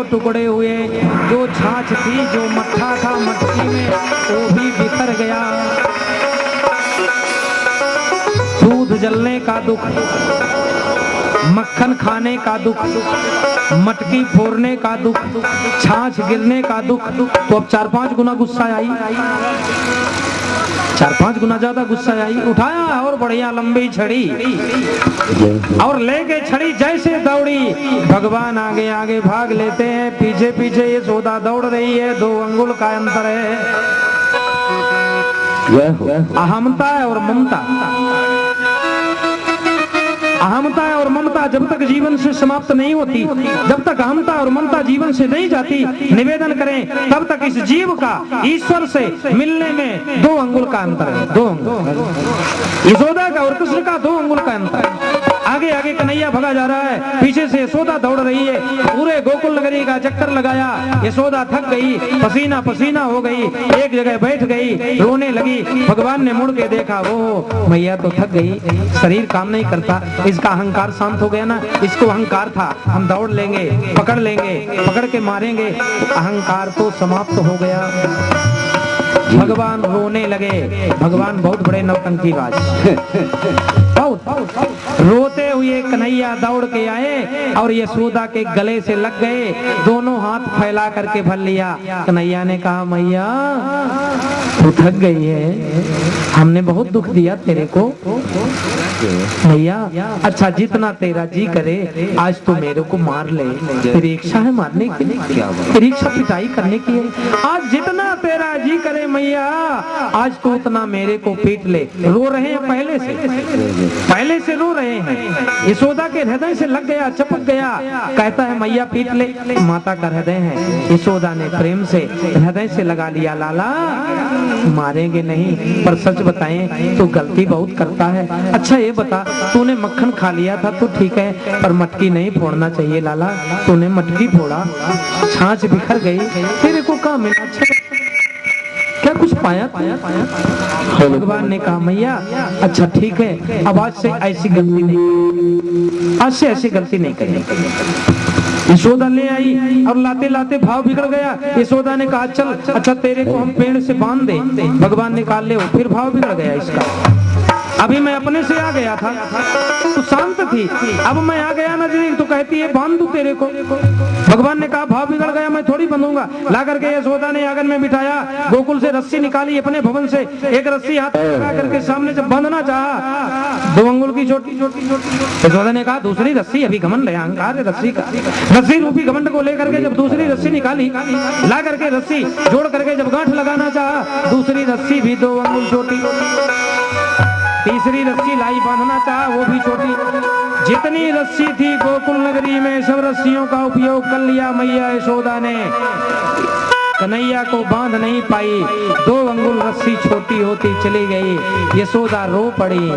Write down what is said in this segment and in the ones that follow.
टुकड़े हुए, जो छाछ थी, जो मट्ठा था मटकी में, वो भी बिखर गया। दूध जलने का दुख, मक्खन खाने का दुख, मटकी फोड़ने का दुख, छाछ गिरने का दुख, तो अब 4-5 गुना गुस्सा आई, 4-5 गुना ज्यादा गुस्सा आई। उठाया और बढ़िया लंबी छड़ी और लेके छड़ी जैसे दौड़ी, भगवान आगे आगे भाग लेते हैं, पीछे पीछे यशोदा दौड़ रही है। 2 अंगुल का अंतर है, अहमता और ममता। अहमता और ममता जब तक जीवन से समाप्त नहीं होती, जब तक अहमता और ममता जीवन से नहीं जाती, निवेदन करें तब तक इस जीव का ईश्वर से मिलने में 2 अंगुल का अंतर है। 2 अंगुल यशोदा का और कृष्ण का 2 अंगुल का अंतर है। आगे आगे कन्हैया भगा जा रहा है, पीछे से यशोदा दौड़ रही है। पूरे गोकुल नगरी का चक्कर लगाया, यशोदा थक गई, पसीना पसीना हो गई, एक जगह बैठ गई, रोने लगी। भगवान ने मुड़ के देखा, वो मैया तो थक गई, शरीर काम नहीं करता, इसका अहंकार शांत हो गया ना। इसको अहंकार था हम दौड़ लेंगे, पकड़ लेंगे, पकड़ के मारेंगे, अहंकार तो समाप्त हो गया। भगवान रोने लगे। भगवान बहुत बड़े नौटंकीबाज, बहुत रोते हुए कन्हैया दौड़ के आए और यशोदा के गले से लग गए, दोनों हाथ फैला करके भर लिया। कन्हैया ने कहा, मैया तू थक गई है, हमने बहुत दुख दिया तेरे को भैया, अच्छा जितना तेरा जी करे आज तो मेरे को मार ले। तेरी इच्छा है मारने की, तेरी इच्छा पिटाई करने की है, आज जितना तेरा जी करे मैया आज तो उतना मेरे को पीट ले। रो रहे हैं पहले से रो रहे हैं। यशोदा के हृदय से लग गया, चपक गया, कहता है मैया पीट ले। माता का हृदय है, यशोदा ने प्रेम से हृदय से लगा लिया, लाला मारेंगे नहीं, पर सच बताएं तो गलती बहुत करता है। अच्छा ये बता, तूने मक्खन खा लिया था तो ठीक है, पर मटकी नहीं फोड़ना चाहिए लाला, तूने मटकी फोड़ा, छाछ बिखर गई, तेरे को क्या मिला? क्या कुछ पाया? भगवान ने कहा, मैया अच्छा ठीक है, अब आज से ऐसी गलती नहीं, आज से ऐसी गलती नहीं करेंगे। यशोदा ले आई और लाते लाते भाव बिगड़ गया। यशोदा ने कहा, चल अच्छा तेरे को हम पेड़ से बांध दे। भगवान ने कहा, ले, फिर भाव बिगड़ गया इसका। अभी मैं अपने से आ गया था तो शांत थी, अब मैं आ गया नजदीक तो कहती है बांध दूं तेरे को। भगवान ने कहा, भाव बिगड़ गया, मैं थोड़ी बंधूंगा। ला करके यशोदा ने आंगन में बिठाया, गोकुल से रस्सी निकाली अपने भवन से, एक रस्सी हाथ लगा करके सामने जब बांधना चाहा, 2 अंगुल की छोटी छोटी यशोदा ने कहा, दूसरी रस्सी, अभी घमंड है, अहंकार है रस्सी का, रस्सी रूपी घमंड को लेकर के जब दूसरी रस्सी निकाली, ला करके रस्सी जोड़ करके जब गांठ लगाना चाहा, दूसरी रस्सी भी 2 अंगुल छोटी, तीसरी रस्सी लाई बांधना चाहा, वो भी छोटी। जितनी रस्सी थी गोकुल नगरी में सब रस्सियों का उपयोग कर लिया मैया यशोदा ने, कन्हैया को बांध नहीं पाई, 2 अंगुल रस्सी छोटी होती चली गई। यशोदा रो पड़ी।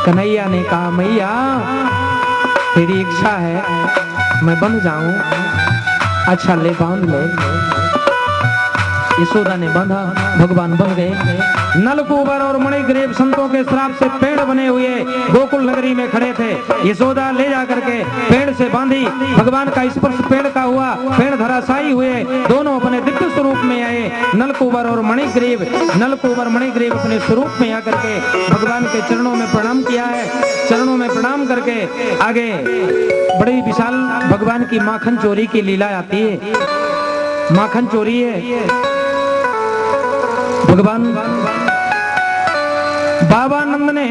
कन्हैया ने कहा, मैया तेरी इच्छा है मैं बंध जाऊं, अच्छा ले बांध ले। यशोदा ने बांधा, भगवान बन गए। नलकूबर और मणिग्रीव संतों के श्राप से पेड़ बने हुए गोकुल नगरी में खड़े थे। यशोदा ले जाकर के पेड़ से बांधी, भगवान का स्पर्श पेड़ का हुआ, पेड़ धराशायी हुए, दोनों अपने दिव्य स्वरूप में आए। नलकूबर और मणिग्रीव, नलकूबर मणिग्रीव अपने स्वरूप में आकर के भगवान के चरणों में प्रणाम किया है। चरणों में प्रणाम करके आगे बड़ी विशाल भगवान की माखन चोरी की लीला आती है। माखन चोरी है, भगवान बाबा नंद ने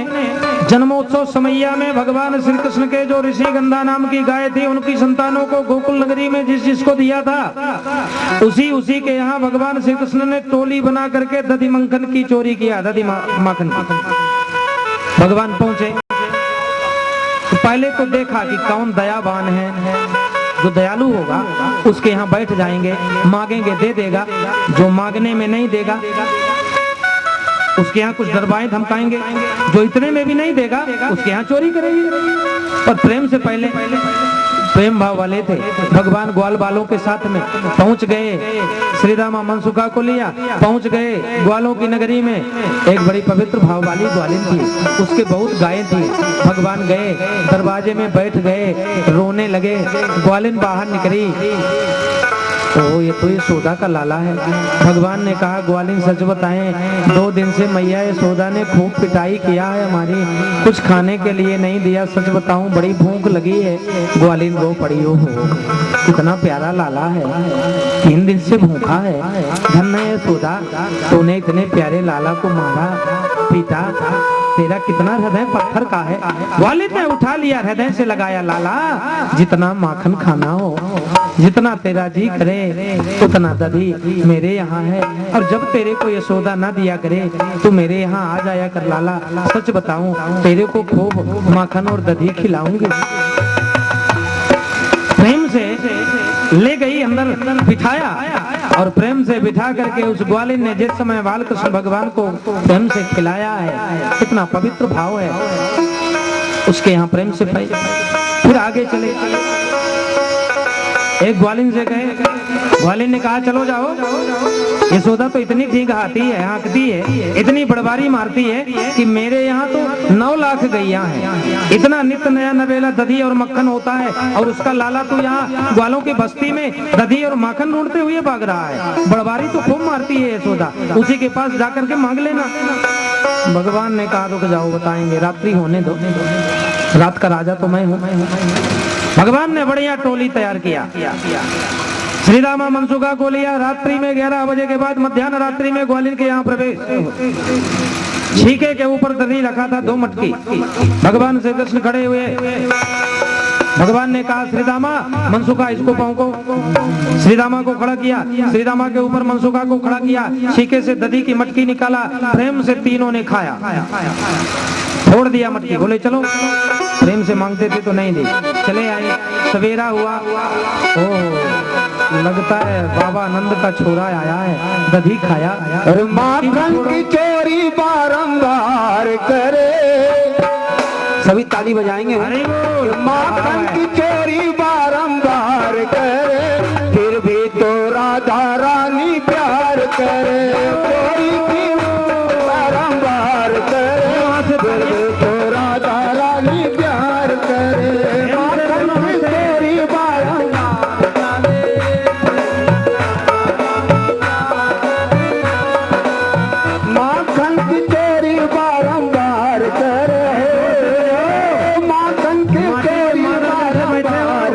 जन्मोत्सव समैया में भगवान श्री कृष्ण के जो ऋषि गंधा नाम की गाय थी, उनकी संतानों को गोकुल नगरी में जिसको दिया था, उसी के यहाँ भगवान श्री कृष्ण ने टोली बना करके दधी मक्खन की चोरी किया। दधी माखन भगवान पहुंचे तो पहले तो देखा कि कौन दयावान है, जो दयालु होगा उसके यहाँ बैठ जाएंगे, मांगेंगे दे देगा, जो मांगने में नहीं देगा उसके यहाँ कुछ दरबाएं धमकाएंगे, जो इतने में भी नहीं देगा उसके यहाँ चोरी करेंगे। और प्रेम से पहले प्रेम भाव वाले थे। भगवान ग्वाल बालों के साथ में पहुंच गए। श्री रामा मनसुखा को लिया, पहुंच गए ग्वालों की नगरी में। एक बड़ी पवित्र भाव वाली ग्वालिन थी, उसके बहुत गायें थी। भगवान गए, दरवाजे में बैठ गए, रोने लगे। ग्वालिन बाहर निकली, ओ ये तो यशोदा का लाला है। भगवान ने कहा, ग्वालिन सच बताएं, 2 दिन से मैया यशोदा ने खूब पिटाई किया है हमारी, कुछ खाने के लिए नहीं दिया। सच बताऊं बड़ी भूख लगी है। ग्वालिन रो पड़ी, हो कितना प्यारा लाला है, 3 दिन से भूखा है। धन्य है यशोदा, तूने इतने प्यारे लाला को मारा पीटा, तेरा कितना हृदय पत्थर का है। ग्वालिन ने उठा लिया, हृदय से लगाया, लाला जितना माखन खाना हो, जितना तेरा जी करे उतना दही मेरे यहाँ है, और जब तेरे को यशोदा ना दिया करे तो मेरे यहाँ आ जाया कर लाला। सच बताऊं तेरे को खूब माखन और दही खिलाऊंगी। प्रेम से ले गई, अंदर बिठाया, और प्रेम से बिठा करके उस ग्वालिन ने जिस समय बालकृष्ण भगवान को प्रेम से खिलाया है, कितना पवित्र भाव है उसके यहाँ प्रेम से पाई। फिर आगे चले, एक ग्वालिन से गए, ग्वालिन ने कहा चलो जाओ। यशोदा तो इतनी ठीक आती है, हाँकती है, इतनी बड़बारी मारती है कि मेरे यहाँ तो 9 लाख गैया हैं, इतना नित्य नया नवेला दही और मक्खन होता है, और उसका लाला तो यहाँ ग्वालों की बस्ती में दही और माखन ढूंढते हुए भाग रहा है। बड़बारी तो खूब मारती है यशोदा, उसी के पास जाकर के मांग लेना। भगवान ने कहा रुक जाओ, बताएंगे, रात्रि होने दो, रात का राजा तो मैं हूँ। भगवान ने बढ़िया टोली तैयार किया, श्री रामा मनसुखा को लिया। रात्रि में 11 बजे के बाद मध्याह्न रात्रि में ग्वालिन के यहाँ प्रवेश। छीके के ऊपर दही रखा था 2 मटकी। भगवान श्री कृष्ण खड़े हुए। भगवान ने कहा श्री रामा मनसुखा इसको पाँव को, श्री रामा को खड़ा किया, श्री रामा के ऊपर मनसुखा को खड़ा किया। छीके से दही की मटकी निकाला, प्रेम से तीनों ने खाया, छोड़ दिया मटकी, बोले चलो। प्रेम से मांगते थे तो नहीं दी, चले आए। सवेरा हुआ, ओ लगता है बाबा आनंद का छोरा आया है, दही खाया। और माखन की चोरी बारंबार करे, सभी ताली बजाएंगे। माखन की चोरी बारंबार करे, फिर भी तो राधा रानी प्यार करे। चोरी की बारंबार करे, फिर भी तो राधा रानी प्यार करे। माखन की चोरी बारंबार करे, माखन की चोरी बारंबार करे, माखन की चोरी बारंबार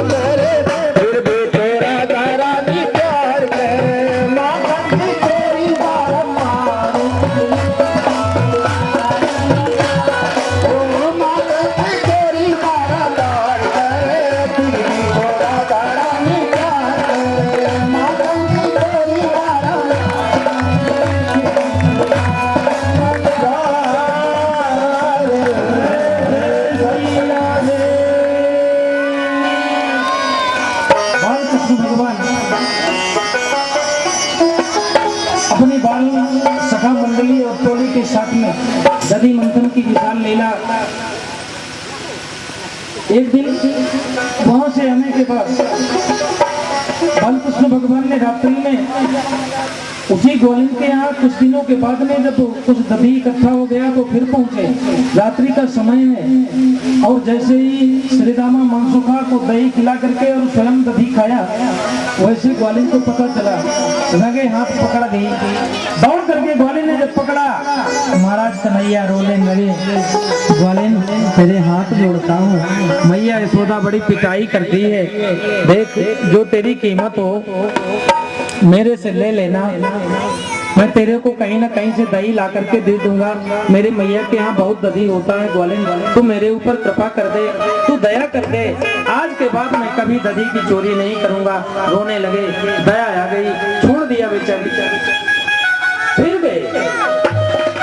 करे, फिर भी तो राधा रानी प्यार करे। माखन की चोरी बारंबार ओ माखन की चोरी बारंबार करे, फिर भी तो राधा रानी प्यार करे। माखन की चोरी भगवान अपने बाल सखा मंडली और टोली के साथ में दधी मंथन की विशाल लीला। एक दिन वहां से आने के बाद बालकृष्ण भगवान ने रात्रि में उसी ग्वालिन के यहाँ कुछ दिनों के बाद में जब कुछ दधी इकट्ठा हो गया तो फिर पहुंचे। रात्रि का समय है और जैसे ही श्री दामा मनसुखा को दही खिला करके और स्वयं दधी खाया, वैसे ग्वालिन को पता चला, लगे हाथ पकड़ दी। दौड़ करके ग्वालिन ने जब पकड़ा, महाराज कन्हैया रोने लगे, ग्वालिन तेरे हाथ जोड़ता हूँ। मैया यशोदा बड़ी पिटाई करती है, देख जो तेरी कीमत हो मेरे से ले लेना, मैं तेरे को कहीं ना कहीं से दही ला करके दे दूंगा। मेरे मैया के यहाँ बहुत दही होता है ग्वालिन, तू मेरे ऊपर कृपा कर दे, तू दया कर दे। आज के बाद मैं कभी दही की चोरी नहीं करूंगा। रोने लगे, दया आ गई, छोड़ दिया बेचारी। फिर गए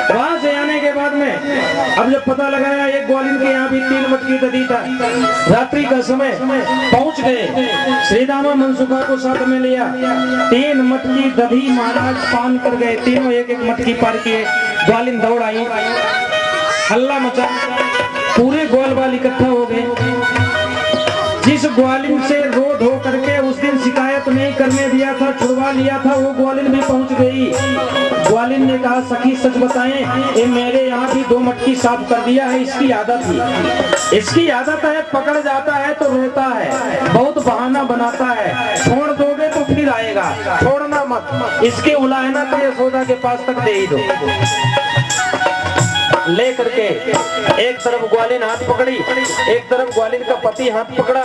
वहां से आने के बाद में अब जब पता लगाया एक ग्वालिन के यहाँ भी 3 मटकी दधी था। रात्रि का समय पहुंच गए, श्री दामा मनसुखा को साथ में लिया, 3 मटकी दधी महाराज पान कर गए। तीनों एक एक मटकी पार किए। ग्वालिन दौड़ आई, हल्ला मचा, पूरे ग्वाल बाल इकट्ठा हो गए। जिस ग्वालिन से रोध हो करके उस दिन शिकायत नहीं करने दिया था, छुड़वा लिया था, वो ग्वालिन भी पहुंच गई। ग्वालिन ने कहा, सखी सच बताएं, ये मेरे यहाँ भी 2 मटकी साफ कर दिया है, इसकी आदत ही, इसकी आदत है, पकड़ जाता है तो रोता है, बहुत बहाना बनाता है, छोड़ दोगे तो फिर आएगा, छोड़ना मत, इसके उलाहना तो यशोदा के पास तक दे ही दो। ले करके एक तरफ ग्वालिन हाथ पकड़ी, एक तरफ ग्वालिन का पति हाथ पकड़ा,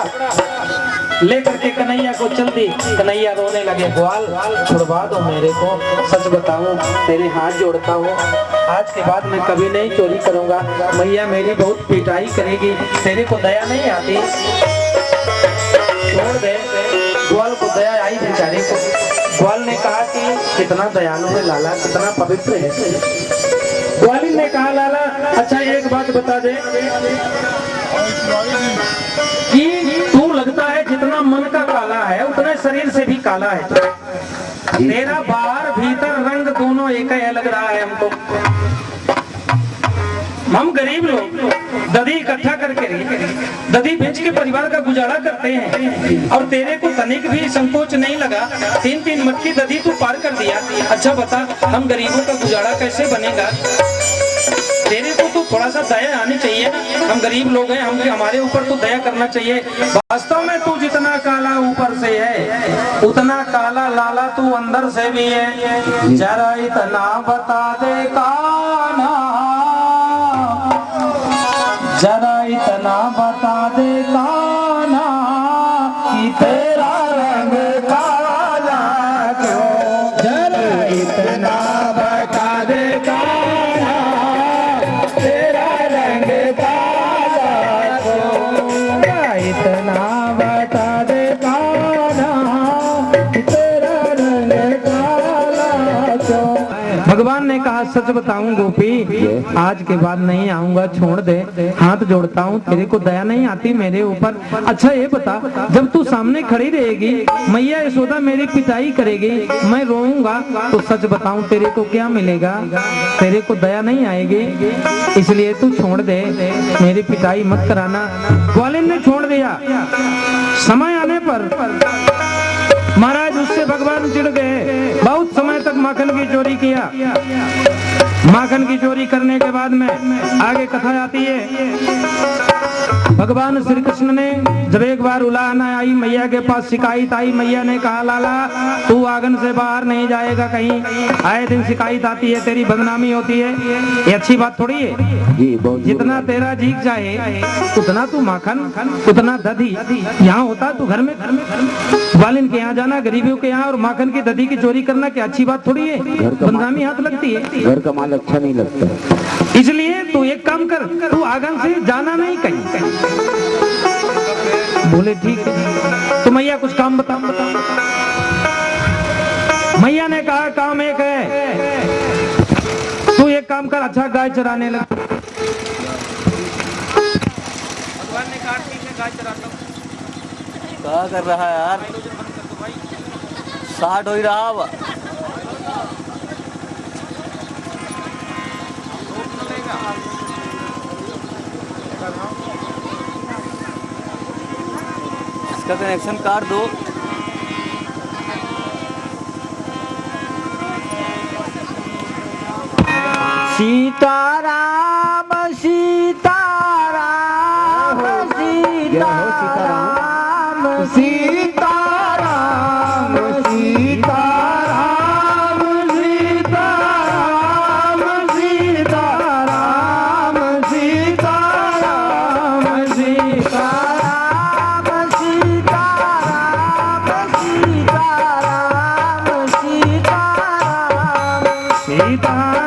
ले करके कन्हैया को चल दी। कन्हैया रोने लगे, ग्वाल छुड़वा दो मेरे को, सच बताऊं तेरे हाथ जोड़ता हूँ, आज के बाद मैं कभी नहीं चोरी करूंगा। मैया मेरी बहुत पिटाई करेगी, तेरे को दया नहीं आती, छोड़ दे। ग्वाल को दया आई बेचारे को। ग्वाल ने कहा कि कितना दयालु है लाला, कितना पवित्र है। ग्वालिन ने कहा, लाला अच्छा एक बात बता दे कि तू लगता है जितना मन का काला है उतना शरीर से भी काला है, तेरा बाहर भीतर रंग दोनों एक ही लग रहा है हमको। हम गरीब लोग दधी इकट्ठा करके दधी बेच के परिवार का गुजारा करते हैं, और तेरे को तनिक भी संकोच नहीं लगा, 3-3 मटकी दधी तू पार कर दिया। अच्छा बता, हम गरीबों का गुजारा कैसे बनेगा? तेरे को तो थोड़ा सा दया आनी चाहिए, हम गरीब लोग हैं, हमारे ऊपर तो दया करना चाहिए। वास्तव में तू जितना काला ऊपर से है उतना काला लाला तू अंदर से भी है। जरा इतना बता दे कान्हा, जरा इतना बता दे कान्हा कि तेरा रंग काला क्यों, जरा इतना बता दे कान्हा तेरा रंग काला क्यों, इतना बता दे कान्हा तेरा रंग काला क्यों। भगवान ने कहा, सच बताऊं गोपी, आज के बाद नहीं आऊंगा, छोड़ दे, हाथ जोड़ता हूँ, तेरे को दया नहीं आती मेरे ऊपर। अच्छा ये बता, जब तू सामने खड़ी रहेगी, मैया यशोदा मेरी पिटाई करेगी, मैं रोऊंगा, तो सच बताऊं तेरे को क्या मिलेगा? तेरे को दया नहीं आएगी, इसलिए तू छोड़ दे, मेरी पिटाई मत कराना। ग्वालिन ने छोड़ दिया। समय आने पर महाराज उससे भगवान चिढ़ गए, बहुत समय तक माखन की चोरी किया। माखन की चोरी करने के बाद में आगे कथा आती है, भगवान श्री कृष्ण ने जब एक बार उलाहना आई, मैया के पास शिकायत आई। मैया ने कहा, लाला तू आंगन से बाहर नहीं जाएगा कहीं, आए दिन शिकायत आती है, तेरी बदनामी होती है, ये अच्छी बात थोड़ी है। जी बहुत जितना तेरा जीक चाहे उतना तू माखन, उतना दधी यहाँ होता, तू घर में वालिन के यहाँ जाना, गरीबियों के यहाँ, और माखन की दधी की चोरी करना क्या अच्छी बात थोड़ी है, बदनामी हाथ लगती है। घर का माल अच्छा नहीं लगता। इसलिए तू एक काम कर, तू आंगन से जाना नहीं कहीं। बोले ठीक है, तो मैया कुछ काम बता। मैया ने कहा काम एक है, तू एक काम कर, अच्छा गाय चराने लग। भगवान ने कहा ठीक है, गाय चराता हूँ। क्या कर रहा है यार? 60 हो ही रहा अब। इसका कनेक्शन काट दो। सीताराम सीताराम सीताराम सीताराम सीताराम सीताराम सीताराम सीताराम सीताराम सीताराम सीताराम सीताराम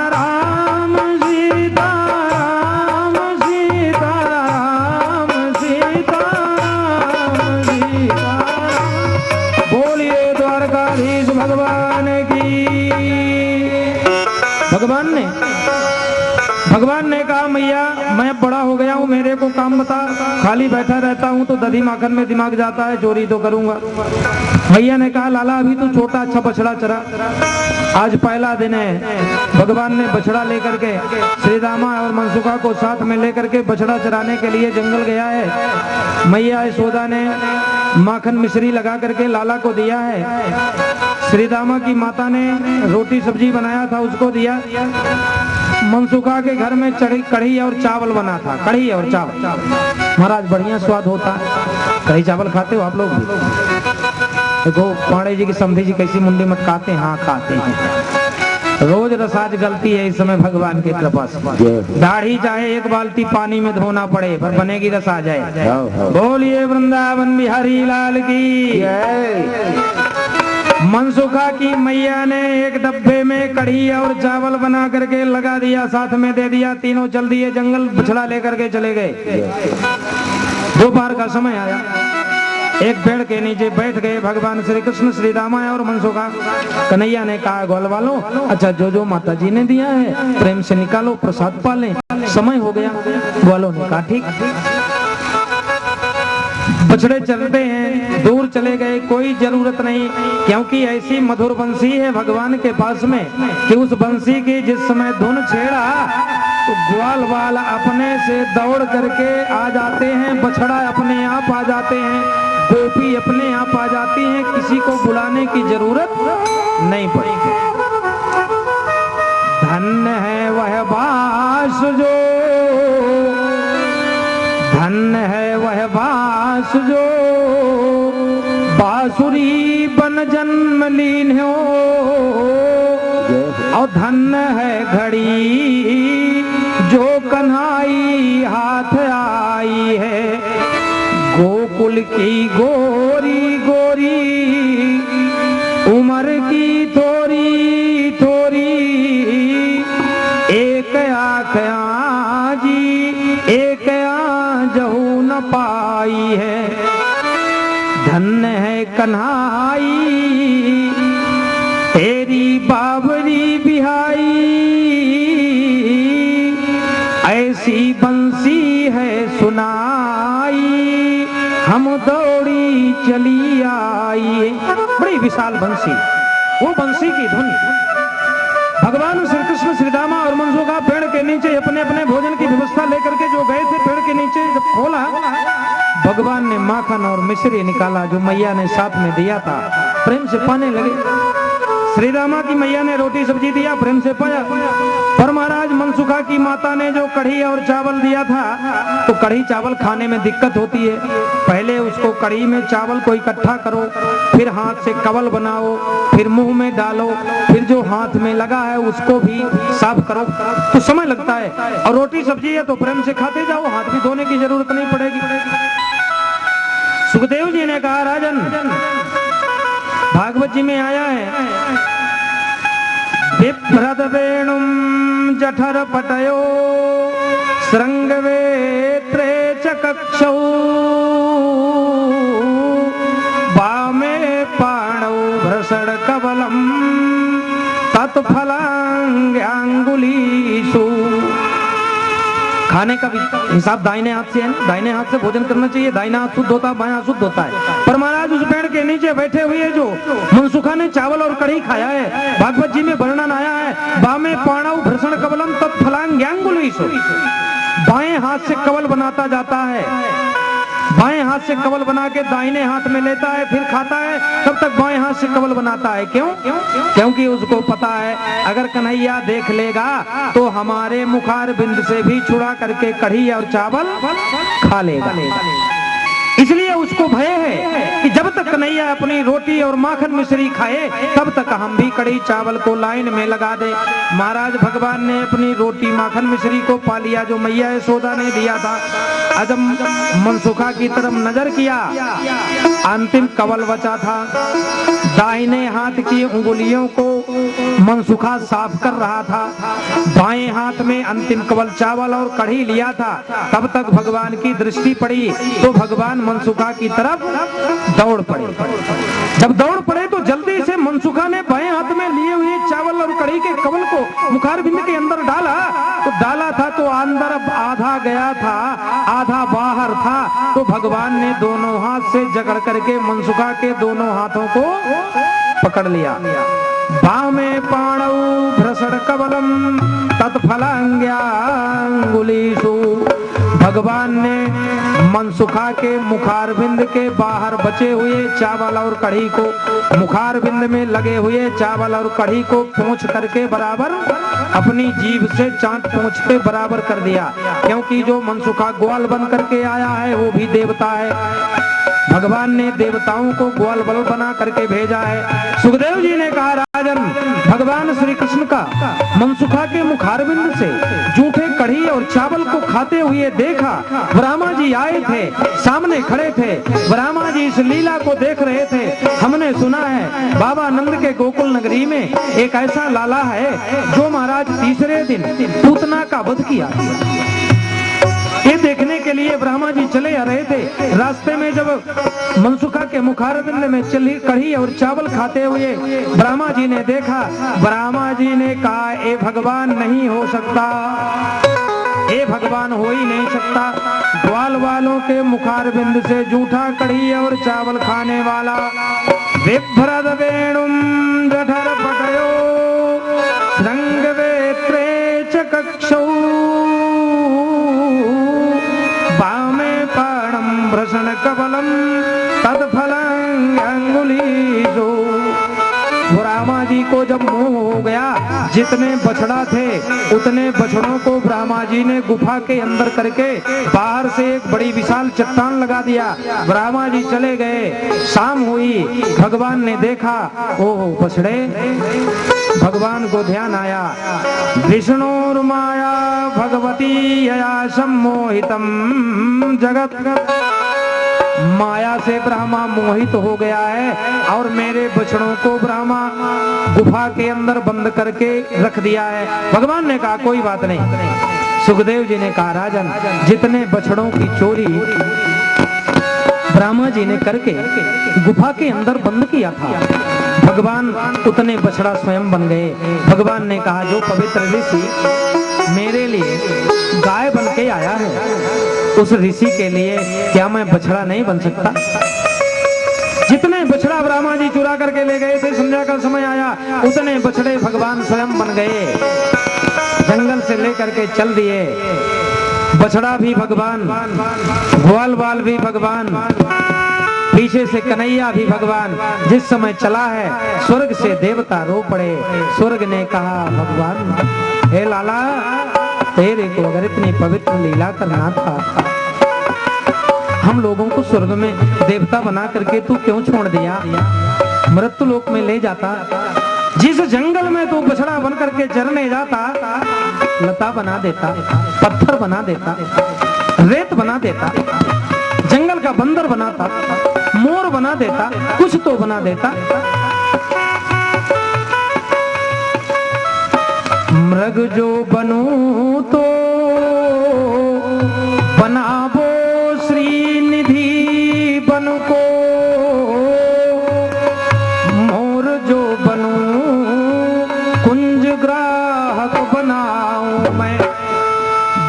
भगवान ने कहा, मैया मैं बड़ा हो गया हूँ, मेरे को काम बता, खाली बैठा रहता हूँ तो दधी माखन में दिमाग जाता है, चोरी तो करूंगा। मैया ने कहा, लाला अभी तू छोटा, अच्छा बछड़ा चरा, आज पहला दिन है। भगवान ने बछड़ा लेकर के श्री रामा और मनसुखा को साथ में लेकर के बछड़ा चराने के लिए जंगल गया है। मैया यशोदा ने माखन मिश्री लगा करके लाला को दिया है। श्री रामा की माता ने रोटी सब्जी बनाया था, उसको दिया। मनसुखा के घर में कढ़ी और चावल बना था, कढ़ी और चावल। महाराज बढ़िया स्वाद होता है। कढ़ी चावल खाते हो आप लोग भी? देखो पांडे जी की समधी जी कैसी मुंडी मटकाते हैं। हाँ खाते हैं, रोज रसाज गलती है इस समय भगवान की कृपा से। दाढ़ी चाहे एक बाल्टी पानी में धोना पड़े पर बनेगी रसा जाए। बोलिए वृंदावन बिहारी लाल की। मनसुखा की मैया ने एक डब्बे में कढ़ी और चावल बना करके लगा दिया, साथ में दे दिया। तीनों चल दिए जंगल, बछड़ा लेकर के चले गए। दोपहर का समय आया, एक पेड़ के नीचे बैठ गए भगवान श्री कृष्ण, श्री रामा और मनसुखा। कन्हैया ने कहा, ग्वाल वालों, अच्छा जो जो माता जी ने दिया है प्रेम से निकालो, प्रसाद पालें, समय हो गया। ग्वालों ने कहा ठीक। बछड़े चलते हैं, दूर चले गए, कोई जरूरत नहीं, क्योंकि ऐसी मधुर बंसी है भगवान के पास में कि उस बंसी की जिस समय धुन छेड़ा तो ग्वाल वाल अपने से दौड़ करके आ जाते हैं, बछड़ा अपने आप आ जाते हैं, गोपी अपने आप आ जाती हैं, किसी को बुलाने की जरूरत नहीं पड़ी। धन्य है वह बास जो, धन्य है वह बास जो बांसुरी बन जन्म लीन हो, और धन्य है घड़ी जो कन्हाई हाथ आई है। गोकुल की गोरी गोरी उम्र की थोड़ी थोड़ी, एक आँख आजी एक जहू न पाई है। धन्य है कन्हाई तेरी बाबरी बिहाई, ऐसी बंसी है सुनाई हम दौड़ी चली आई। बड़ी विशाल बंसी, वो बंसी की धुन। भगवान श्री कृष्ण श्री रामा और मनसुखा पेड़ के नीचे अपने अपने भोजन की व्यवस्था लेकर के जो गए थे, पेड़ के नीचे जब खोला, भगवान ने माखन और मिश्री निकाला जो मैया ने साथ में दिया था, प्रेम से पाने लगे। श्री रामा की मैया ने रोटी सब्जी दिया, प्रेम से पाया। पर महाराज मनसुखा की माता ने जो कढ़ी और चावल दिया था, तो कढ़ी चावल खाने में दिक्कत होती है। पहले उसको कढ़ी में चावल को इकट्ठा करो, फिर हाथ से कवल बनाओ, फिर मुंह में डालो, फिर जो हाथ में लगा है उसको भी साफ करो, तो समय लगता है। और रोटी सब्जी है तो प्रेम से खाते जाओ, हाथ भी धोने की जरूरत नहीं पड़ेगी। सुखदेव जी ने कहा, राजन, भागवत जी में आया है, बिभ्रद वेणुम जठर पटयो श्रृंगवेत्रे च कक्षौ वामे पाणौ भ्रषण कवलम तत्फलांग्यांगुलीषु। खाने का भी हिसाब दाहिने हाथ से है ना, दाहिने हाथ से भोजन करना चाहिए। दाहिना हाथ शुद्ध होता है, बायां शुद्ध होता है। पर महाराज उस पेड़ के नीचे बैठे हुए जो मनसुखा ने चावल और कढ़ी खाया है, भागवत जी में वर्णन आया है, बामे पाणौ भ्रषण कवलम तत्फलांग्यांगुलीषु। बाएं हाथ से कवल बनाता जाता है, बाएं हाथ से कवल बना के दाहिने हाथ में लेता है, फिर खाता है, तब तक बाएं हाथ से कवल बनाता है। क्यों? क्योंकि उसको पता है अगर कन्हैया देख लेगा तो हमारे मुखार बिंद से भी छुड़ा करके कढ़ी और चावल खा लेगा। इसलिए उसको भय है कि जब तक कन्हैया अपनी रोटी और माखन मिश्री खाए तब तक हम भी कढ़ी चावल को लाइन में लगा दे। महाराज भगवान ने अपनी रोटी माखन मिश्री को पा लिया जो मैया यशोदा ने दिया था। जब मनसुखा की तरफ नजर किया, अंतिम कवल बचा था। दाहिने हाथ की उंगलियों को मनसुखा साफ कर रहा था, बाएं हाथ में अंतिम कवल चावल और कढ़ी लिया था। तब तक भगवान की दृष्टि पड़ी तो भगवान मनसुखा की तरफ दौड़ पड़े। जब दौड़ पड़े तो जल्दी से मनसुखा ने बाएं हाथ में लिए हुए चावल और कढ़ी के कवल को मुखारबिंद के अंदर डाला। तो डाला था तो अंदर आधा गया था, आधा बाहर था। तो भगवान ने दोनों हाथ से जकड़ करके मनसुखा के दोनों हाथों को पकड़ लिया। बामे पाणौ भ्रषण कवलम तत्फलांग्यांगुलीषु। भगवान ने मनसुखा के मुखारबिंद के बाहर बचे हुए चावल और कढ़ी को मुखारबिंद में लगे हुए चावल और कढ़ी को पोंछ करके बराबर अपनी जीभ से चांट पोंछ के बराबर कर दिया। क्योंकि जो मनसुखा ग्वाल बन करके आया है वो भी देवता है। भगवान ने देवताओं को ग्वाल बल बना करके भेजा है। सुखदेव जी ने कहा, राजन, भगवान श्री कृष्ण का मनसुखा के मुखारबिंद से जूठे कढ़ी और चावल को खाते हुए देखा। ब्रह्मा जी आए थे, सामने खड़े थे। ब्रह्मा जी इस लीला को देख रहे थे। हमने सुना है बाबा नंद के गोकुल नगरी में एक ऐसा लाला है जो महाराज तीसरे दिन पूतना का वध किया। ये देखने के लिए ब्रह्मा जी चले आ रहे थे। रास्ते में जब मनसुखा के मुखारबिंद में चली कढ़ी और चावल खाते हुए ब्रह्मा जी ने देखा। ब्रह्मा जी ने कहा, ये भगवान नहीं हो सकता, ये भगवान हो ही नहीं सकता। ग्वाल वालों के मुखारबिंद से जूठा कढ़ी और चावल खाने वाला। बिभ्रद वेणुम जठर पटयो श्रृंगवेत्रे च कक्षौ वामे पाणम भ्रषण कवलम तत्फलांग्यांगुलीषु। ब्रह्मा जी को जब मोह हो गया, जितने बछड़ा थे उतने बछड़ों को ब्रह्मा जी ने गुफा के अंदर करके बाहर से एक बड़ी विशाल चट्टान लगा दिया। ब्रह्मा जी चले गए। शाम हुई, भगवान ने देखा, ओह बछड़े। भगवान को ध्यान आया, विष्णुर्माया भगवती यया सम्मोहितम जगत। माया से ब्रह्मा मोहित हो गया है और मेरे बछड़ों को ब्रह्मा गुफा के अंदर बंद करके रख दिया है। भगवान ने कहा, कोई बात नहीं। सुखदेव जी ने कहा, राजन, जितने बछड़ों की चोरी ब्रह्मा जी ने करके गुफा के अंदर बंद किया था, भगवान उतने बछड़ा स्वयं बन गए। भगवान ने कहा, जो पवित्र ऋषि मेरे लिए गाय बन के आया है, उस ऋषि के लिए क्या मैं बछड़ा नहीं बन सकता? जितने बछड़ा ब्रह्मा जी चुरा करके ले गए थे, संध्या का समय आया, उतने बछड़े भगवान स्वयं बन गए। जंगल से लेकर के चल दिए। बछड़ा भी भगवान, ग्वाल बाल भी भगवान, पीछे से कन्हैया भी भगवान। जिस समय चला है, स्वर्ग से देवता रो पड़े। स्वर्ग ने कहा, भगवान हे लाला, तेरे को अगर इतनी पवित्र लीला करना था, हम लोगों को स्वर्ग में देवता बना करके तू क्यों छोड़ दिया? मृत्यु लोक में ले जाता। जिस जंगल में तू बछड़ा बन करके चरने जाता, लता बना देता, पत्थर बना देता, रेत बना देता, जंगल का बंदर बनाता, मोर बना देता, कुछ तो बना देता। मृग जो बनूं तो बनाबो श्रीनिधि बन को, मोर जो बनूं कुंज ग्राहक बनाऊं मैं,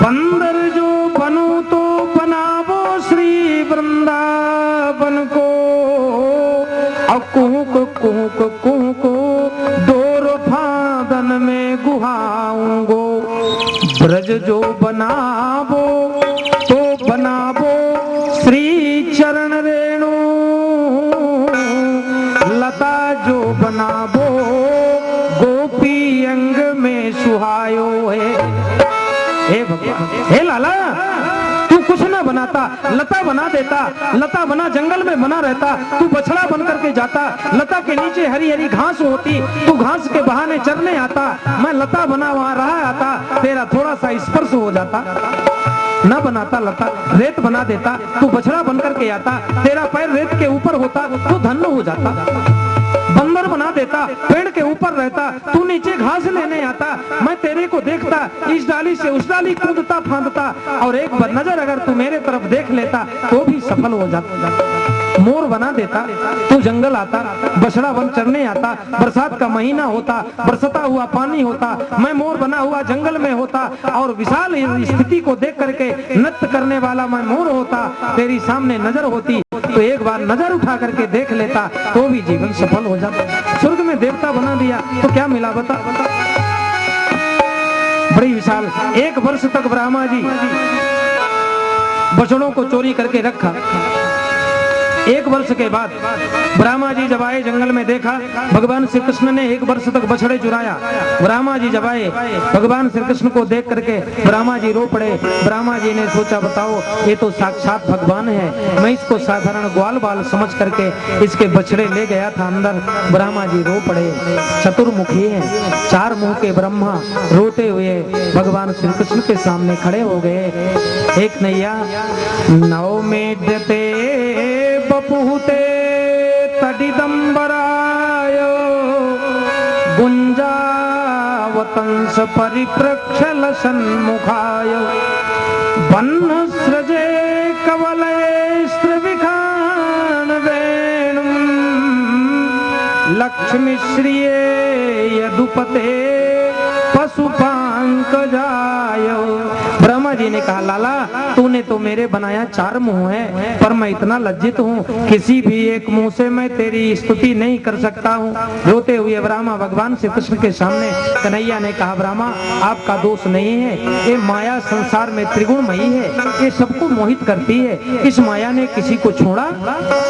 बंदर जो बनूं तो बनाबो श्री वृंदावन को, और कुहुक डोर फादन में गुहाऊंगो। ब्रज जो बनाबो तो बनाबो श्री चरण रेणु, लता जो बनाबो गोपी अंग में सुहायो है। हे भगवान, हे लाला, तू कुछ ना बनाता, लता बना देता, लता बना जंगल में बना रहता, तू बछड़ा बन करके जाता, लता के नीचे हरी हरी घास होती, तू घास के बहाने चरने आता, मैं लता बना वहां रहा आता, तेरा थोड़ा सा स्पर्श हो जाता, न बनाता लता, रेत बना देता, तू बछड़ा बन करके आता, तेरा पैर रेत के ऊपर होता, तू धन्य हो जाता। बंदर बना देता, पेड़ के ऊपर रहता, तू नीचे घास लेने आता, मैं तेरे को देखता, इस डाली से उस डाली कूदता फांदता, और एक बार नजर अगर तू मेरे तरफ देख लेता तो भी सफल हो जाता। मोर बना देता, तू जंगल आता, बछड़ा बन चरने आता, बरसात का महीना होता, बरसता हुआ पानी होता, मैं मोर बना हुआ जंगल में होता, और विशाल स्थिति को देख करके नृत्य करने वाला मैं मोर होता, तेरी सामने नजर होती तो एक बार नजर उठा करके देख लेता तो भी जीवन सफल हो जाता। स्वर्ग में देवता बना दिया तो क्या मिला बता? बड़ी विशाल। 1 वर्ष तक ब्रह्मा जी बछड़ों को चोरी करके रखा। 1 वर्ष के बाद ब्रह्मा जी जब आए जंगल में, देखा भगवान श्री कृष्ण ने 1 वर्ष तक बछड़े चुराया। ब्रह्मा जी जब आए, भगवान श्री कृष्ण को देख करके ब्रह्मा जी रो पड़े। ब्रह्मा जी ने सोचा, बताओ ये तो साक्षात भगवान है, मैं इसको साधारण ग्वाल बाल समझ करके इसके बछड़े ले गया था अंदर। ब्रह्मा जी रो पड़े। चतुर्मुखी है, 4 मुंह के ब्रह्मा रोते हुए भगवान श्री कृष्ण के सामने खड़े हो गए। एक नैया नौ में डते बपुते तडिदंबराय गुंजावतंस परिप्रक्षल सन्मुखाय बन्न सृजे कवलये स्त्रिविखान वेणुं लक्ष्मी श्रिये यदुपते पशुपांकजाय। ब्रह्मा जी ने कहा, लाला तूने तो मेरे बनाया 4 मुंह है, पर मैं इतना लज्जित हूँ, किसी भी एक मुंह से मैं तेरी स्तुति नहीं कर सकता हूँ। रोते हुए ब्रह्मा भगवान श्री कृष्ण के सामने, कन्हैया ने कहा, ब्रह्मा आपका दोष नहीं है, ये माया संसार में त्रिगुणमयी है, ये सबको मोहित करती है, इस माया ने किसी को छोड़ा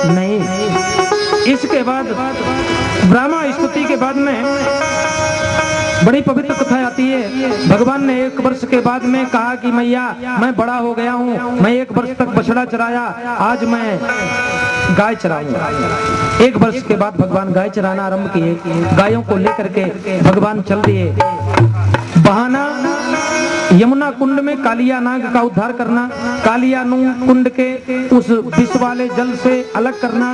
नहीं। इसके बाद ब्रह्मा स्तुति के बाद में बड़ी पवित्र कथा आती है। भगवान ने 1 वर्ष के बाद में कहा कि मैया मैं बड़ा हो गया हूँ, मैं 1 वर्ष तक बछड़ा चराया, आज मैं गाय चराऊंगा। 1 वर्ष के बाद भगवान गाय चराना आरंभ किए। गायों को लेकर के भगवान चल दिए। बहाना यमुना कुंड में कालिया नाग का उद्धार करना, कालिया कुंड के उस विष वाले जल से अलग करना।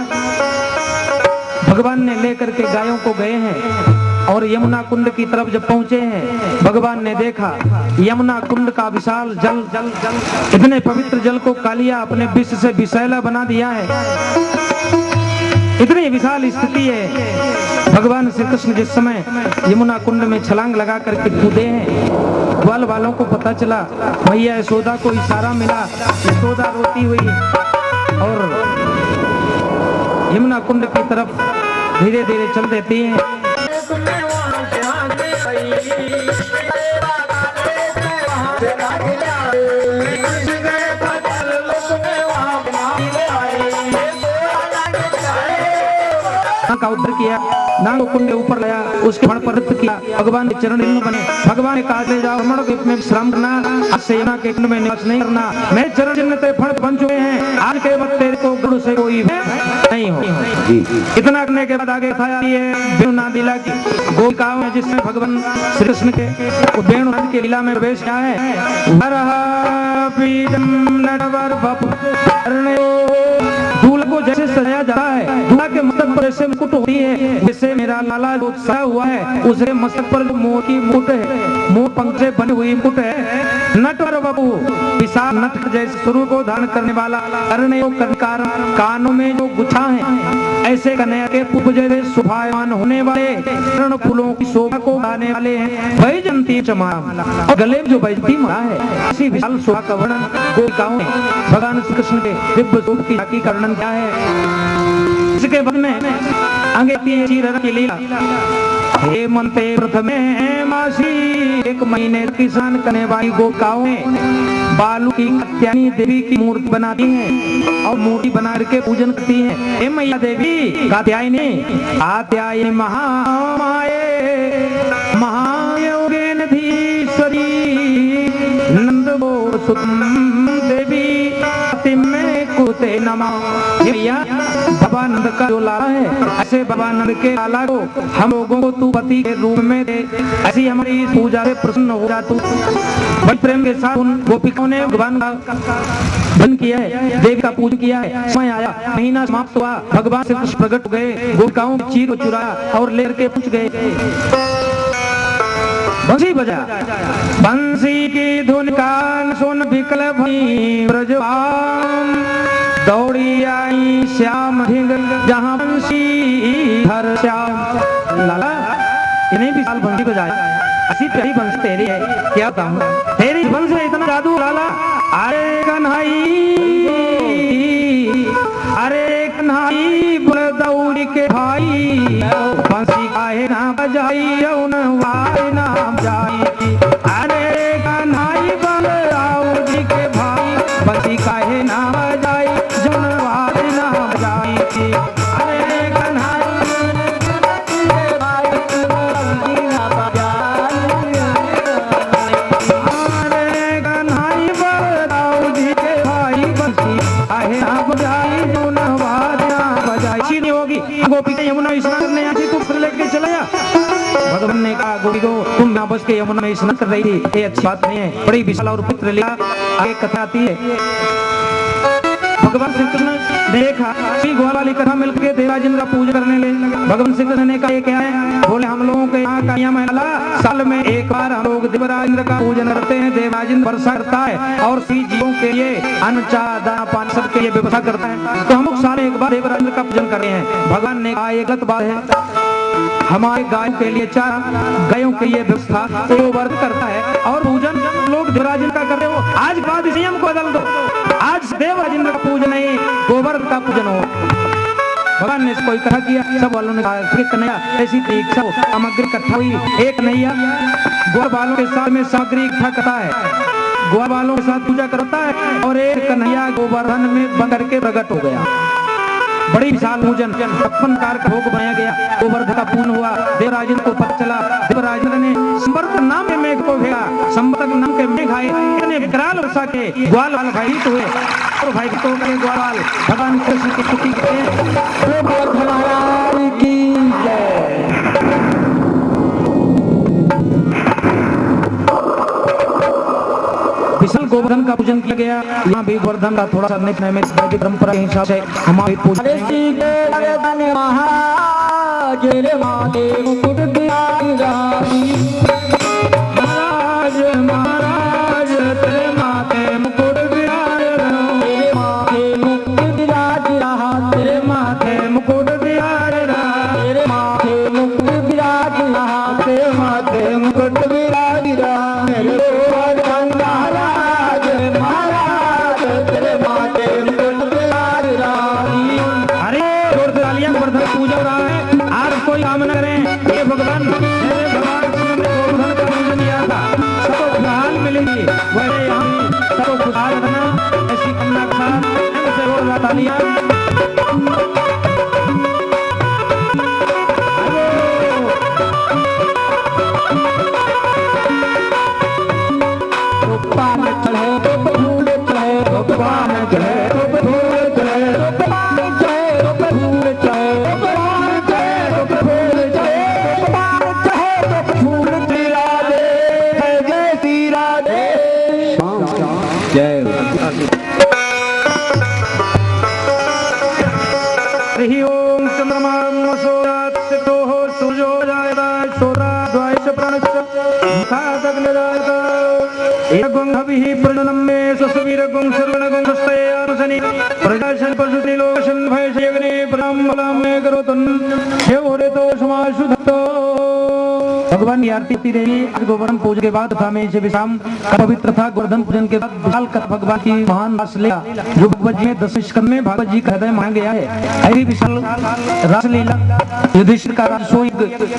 भगवान ने लेकर के गायों को गए हैं और यमुना कुंड की तरफ जब पहुंचे हैं, भगवान ने देखा यमुना कुंड का विशाल जल, इतने पवित्र जल को कालिया अपने विष से विषैला बना दिया है। इतनी विशाल स्थिति है। भगवान श्री कृष्ण जिस समय यमुना कुंड में छलांग लगा करके कूदे हैं, ग्वाल वालों को पता चला, मैया यशोदा को इशारा मिला, यशोदा रोती हुई और यमुना कुंड की तरफ धीरे धीरे चल देती हैं। का उद्धार किया, नाग को कुंड के ऊपर लाया, उसके फण पर नृत्य किया, भगवान के चरण चिन्ह बने। भगवान ने कहा ले जाओ ब्राह्मणों के में विश्राम करना, आज से यमुना के कुंड में निवास नहीं करना। मेरे चरण चिन्ह ते फण बन चुके हैं, आज के बाद तेरे को गुरु से कोई नहीं हो। इतना करने के बाद आगे था ये वेणु नादिला की गोपिकाओं में, जिसमें भगवान श्री कृष्ण के वेणु नाद की लीला में प्रवेश किया है। वरहा पीडम नटवर बप दूल्हा को जैसे सजाया जाता है, दूल्हा के मस्तक पर ऐसे मुकुट होती है, जैसे मेरा लाला जो सजा हुआ है उसके मस्तक पर जो मोर की मुकुट है, मोर पंख से बनी हुई मुकुट है। नटवर बाबू विशाल नट जैसे स्वरूप को धारण करने वाला, कर्णयो कर्णकार, कानों में जो गुच्छा है, ऐसे कन्हैया के पुष्प जैसे शोभायमान होने वाले, कर्ण फूलों की शोभा को बढ़ाने वाले हैं। वैजंती चमा और गले में जो वैजंती माला है, ऐसी विशाल शोभा का वर्णन गोपिकाओं में भगवान श्री कृष्ण के दिव्य रूप की का वर्णन क्या है। इसके बाद में आगे की लीला। हे मनते प्रथमे मासी, एक महीने किसान करने वाली गोपिकाओं में बालू की कात्यायनी देवी की मूर्ति बनाती हैं और मूर्ति बना करके पूजन करती हैं। हे मैया देवी कात्यायनी, कात्यायनी महामाये महायोगेनधीश्वरी नंदो सुतम देवी में कुते नमः। भैया बाबा नंद का जो लाला है, ऐसे बाबा नंद के लाला को हम लोगों को तू पति के रूप में दे, ऐसी हमारी पूजा से प्रसन्न हो जा तू। बड़े प्रेम के साथ उन गोपिकाओं ने भगवान का भजन किया है, देवी का पूजन किया है। समय आया, महीना समाप्त हुआ, भगवान श्री कृष्ण प्रकट हो गए, गोपिकाओं की चीर को चुराया और लेकर के पहुंच गए। बंसी बजा, बंसी की धुन कान सुन विकल भई ब्रजवाम, दौड़ी आई श्याम ढिंग जहां बंसी हर श्याम। लाला इन्हें भी साल बंसी बजाया, ऐसी प्यारी बंसी तेरी है, क्या बताऊं तेरी बंसी में इतना जादू लाला। अरे कन्हई, अरे कन्हई बोल दौड़ी के भाई, बंसी काहे ना बजाई रौन वाई नाम जाई। अरे कन्हई बोल दौड़ी के भाई, बंसी काहे ना बजाई जौन वाई नाम जाई। अरे कन्हई गोपी के यमुना स्नान करने आई थी, तू फिर लेके चला जा। भगवान ने कहा गोपी को तुम यहाँ बस के यमुना में स्नान कर रही थी, ये अच्छी बात नहीं है। बड़ी विशाल और पवित्र लीला आगे कथा आती है। भगवान श्री कृष्ण देखा श्री ग्वाल वाली कथा मिलकर देवराज इंद्र का पूजा करने लगे। भगवान श्री कृष्ण ने कहा ये क्या है? बोले हम लोगों के यहाँ का नियम है, साल में एक बार हम लोग देवराज इंद्र का पूजन करते हैं। देवराज इंद्र वर्षा करता है और श्री जीवों के लिए अन्न चाह दाना पानी सबके लिए व्यवस्था करता है, तो हम लोग साल एक बार देवराज इंद्र का पूजन कर रहे हैं। भगवान ने कहा ये गलत बात है, हमारे गायों के लिए चारा, गायों के लिए व्यवस्था तो वर्ग करता है और पूजन लोग देवराज इंद्र का कर रहे हो। आज बाद इस नियम को बदल दो, आज देवराज इंद्र का पूजन नहीं गोवर्धन का पूजन हो। भगवान ने कोई कथा किया, सब वालों ने कहा कि कन्हैया ऐसी इच्छा हो, सामग्री इकट्ठा हुई। एक कन्हैया गोर वालों के साथ में सामग्री इकट्ठा करता है, गोर वालों के साथ पूजा करता है और एक कन्हैया गोवर्धन में बंद करके प्रकट हो गया। बड़ी विशाल पूजन 56 कार का भोग बनाया गया, गोवर्धन का पूर्ण हुआ। देवराज इंद्र को पता चला, देवराज इंद्र ने संवर्त नाम के मेघ को भेजा, संवर्त नाम के मेघ आए, इतने विकराल वर्षा के ग्वाल वाल भयभीत हुए और भयभीत होकर ग्वाल भगवान कृष्ण की स्तुति करते हैं। विशाल गोवर्धन का पूजन किया गया। यहाँ भी गोवर्धन का थोड़ा सा नित्य में परंपरा के हिसाब से हमारे पूजन एकगुंभविः प्रणनं मे ससवीरगुं सर्वणगुं सस्तयानुसनि प्रजाशन पशुनि लोकशन भयशयग्ने प्रणाम मे करोतन हेवरेतो समाशुद्धतो भगवान की आरती देवी आज गोवर्धन पूजन के बाद तथा में से विश्राम पवित्र था। गोवर्धन पूजन के बाद विशाल कर भगवान की महान रासलीला जो भगवत जी में 10 स्कंद में भागवत जी का हृदय माना गया है। ऐसी विशाल रासलीला युधिष्ठिर का राजसूय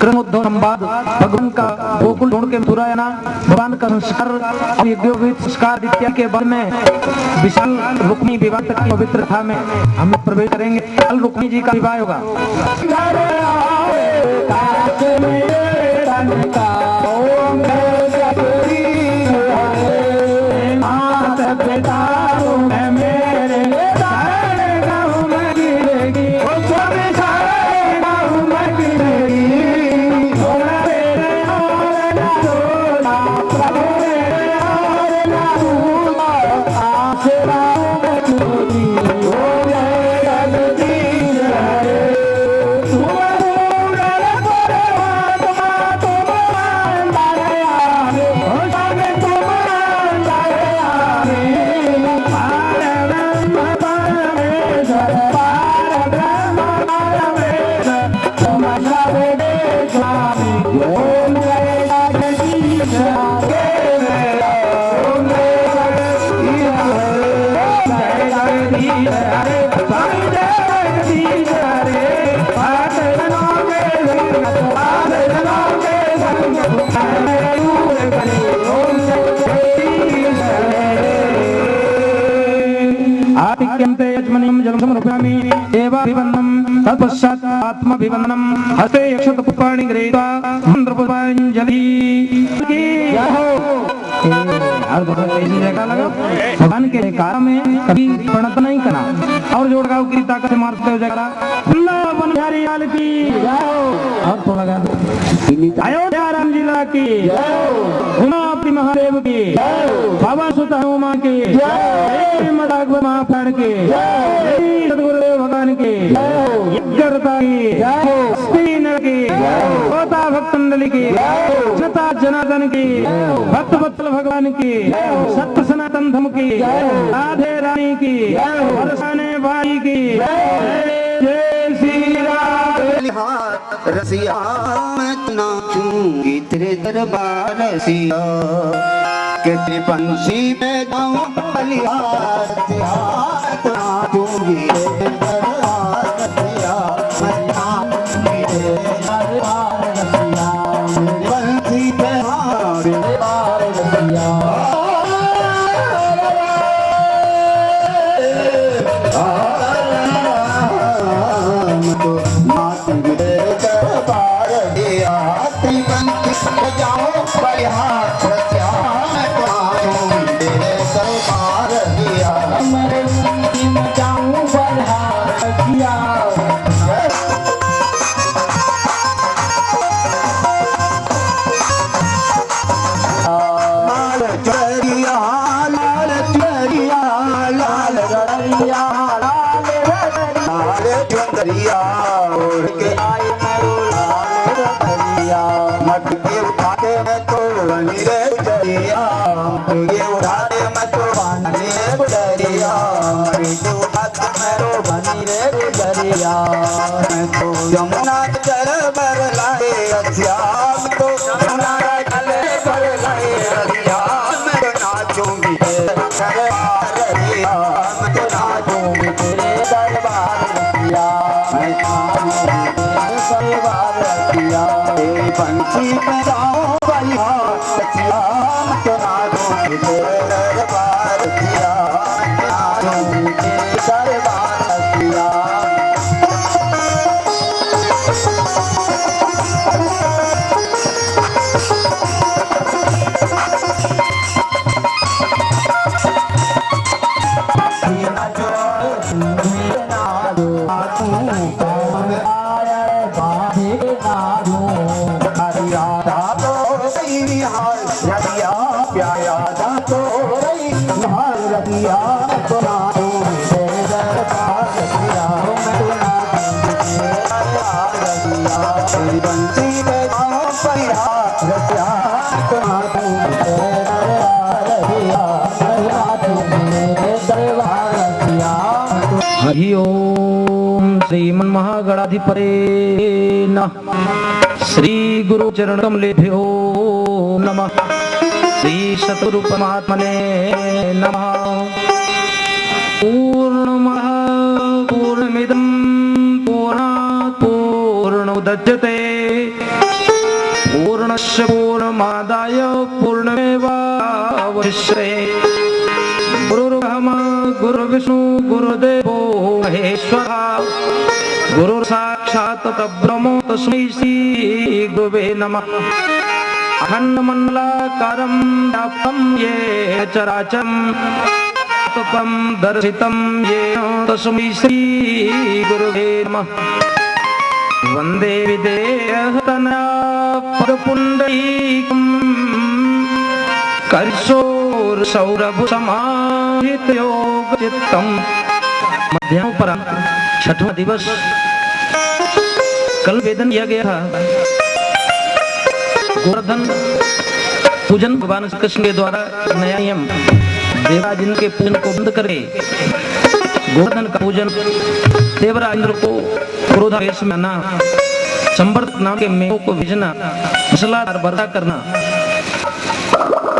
क्रमोद्भव संवाद भगवान का गोकुल छोड़ के मथुरा आना भगवान का संस्कार और यज्ञोपवीत संस्कार इत्यादि के बाद में विशाल रुक्मी विवाह तक की पवित्र था में हम प्रवेश करेंगे। कल रुक्मी जी का विवाह होगा। तत्पश्चात् आत्माभिवंदनम हस्ते यक्षत पुष्पाणि गृहीत्वा मंत्र पुष्पांजलि भगवान के जयकारा में कभी प्रणत नहीं करना और जोड़ गाँव की ताकत से मारते हो जयकारा लाल की और थोड़ा गा अयोध्या राम जिला की उमापति महादेव की बाबा सुत हनुमान की मदागव महाफाड़ के सदगुरुदेव भगवान के यज्ञरता की श्रोता भक्त मंडली की जनता जनार्दन की भक्त वत्सल भगवान की सत्य सनातन धर्म की राधे रानी की बरसाने भाई की जय श्री राम। रसिया मैं नाचूंगी तेरे दरबार रसिया के त्रिपंशी में गाऊं बलिहार नाचूंगी तेरे दरबार रसिया मैं नाचूंगी तेरे दरबार रसिया बंसी पे दरबार रसिया यमुना चल बर लाए श्याम तो यमुना चल बर लाए श्याम तो नाचूंगी दरबार रसिया मैं तो नाचूंगी तेरे दरबार रसिया मैं नाचूंगी तेरे दरबार रसिया तेरी बंसी पे गाऊं बलिहार रसिया मैं तो नाचूंगी तेरे दरबार रसिया मैं नाचूंगी तेरे दरबार रसिया। बंसी में महागणाधिपते नमः। श्री गुरु चरण कमलेभ्यो नमः। श्री सतगुरु परमात्मने नमः। पूर्णमः पूर्णमिदं पूर्णात् पूर्णमुदच्यते पूर्णस्य पूर्णमादाय पूर्णमेवावशिष्यते। गुरुर्ब्रह्मा गुरुर्विष्णु गुरुर्देवो महेश्वरः गुरुर्साक्षात् परब्रह्म तस्मै श्री गुरवे नमः। अखण्डमण्डलाकारं व्याप्तं येन चराचरं तत्त्वं दर्शितं येन तस्मै श्री गुरवे नमः। वन्दे विदेहतनया पदपुण्डरीकम् करशोरसौरभसमाहितयोगचित्तम्। मध्याह्न छठवां दिवस कल वेदन किया गया था। गोवर्धन पूजन भगवान श्री कृष्ण के द्वारा नया नियम देवराज इंद्र के पूजन को बंद करके गोवर्धन का पूजन देवराज इंद्र को क्रोधावेश में आना, संवर्त नाम के मेघों को भेजना, मूसलाधार वर्षा करना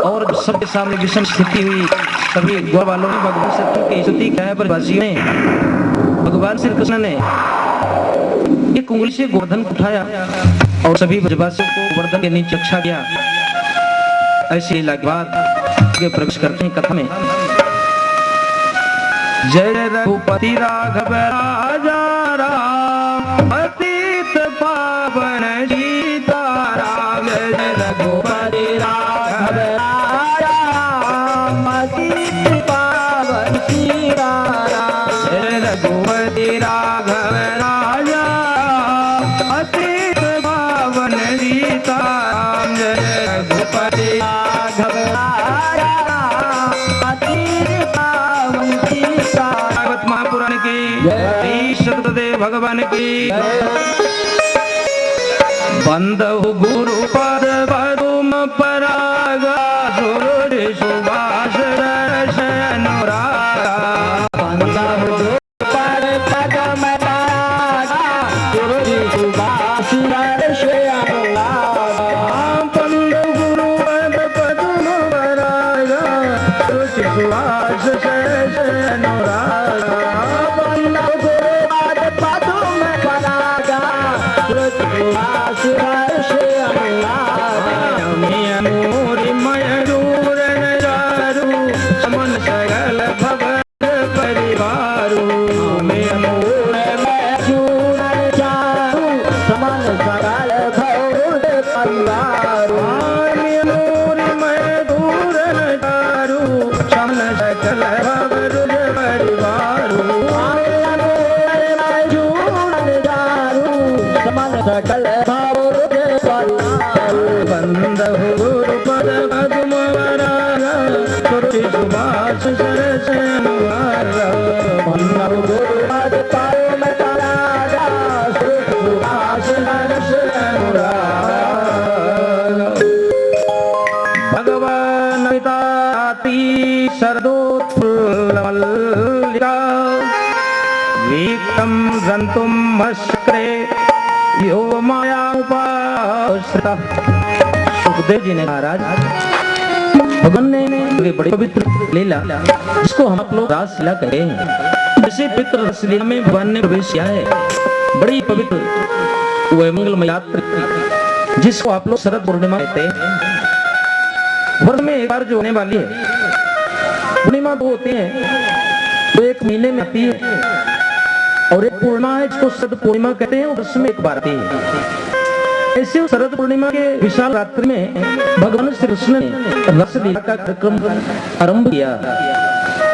और सबके सामने विषम स्थिति हुई। सभी गौ वालों ने भगवान श्री कृष्ण की स्तुति किया है। ब्रजवासियों ने भगवान श्री कृष्ण ने एक उंगली से गोवर्धन को उठाया और सभी ब्रजवासियों को गोवर्धन के नीचे रक्षा किया। ऐसी लीला के बाद प्रवेश करते हैं कथा में। जय रघुपति राघव राजा राम पतित पावन सीताराम। जय रघुपति राघव राजा राम पतित पावन सीताराम। जय रघुपति राघव राजा पतित पावन सीताराम। जय रघुपति राघव राजा पतित पावन सीताराम। भागवत महापुराण की जय। सतदेव भगवान की बंदहु गुरु पद पदुम परागा सुर सुभाष दर्शन रागा। बंदहु गुरु पद पदुम परागा सुर सुभाष दर्शन रागा। बंदहु गुरु पद पदुम परागा सुर सुभाष दर्शन रागा। भगवान शरदोत्फुल्लमल्लिका वीक्तं जन्तुं मस्क्रे यो माया उपाश्रितः। सुखदेव जी ने महाराज भगवान ने बड़ी पवित्र लीला जिसको हम लोग रासलीला कहते हैं, इसी पवित्र रासलीला में भगवान ने प्रवेश किया है। बड़ी पवित्र वह मंगलमय यात्रा जिसको आप लोग शरद पूर्णिमा कहते हैं। वर्ष में एक बार जो होने वाली है पूर्णिमा तो होती है तो एक महीने में आती है, और एक पूर्णिमा है जिसको शरद पूर्णिमा कहते हैं, वर्ष में एक बार आती है। ऐसे शरद पूर्णिमा के विशाल रात्रि में भगवान श्री कृष्ण ने रासलीला का कार्यक्रम आरंभ किया।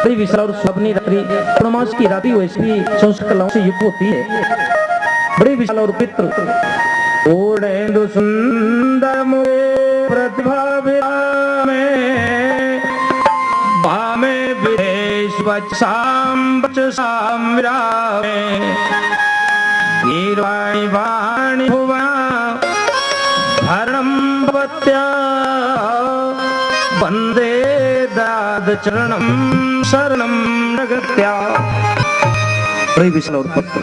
बड़ी विशाल और सुहावनी रात्रि पूर्णमास की रात्रि वैसे भी संस्कृत कलाओं से युक्त होती है। बड़ी विशाल और पवित्र ओढ़ेंदु सुंदर मुझे प्रतिभा में भामे विदेश बचाम विरामे वीरवाणी वाणी भुवा हरणं भवत्या वंदे दाद चरणं शरणं नगत्या। बड़ी विशाल और पवित्र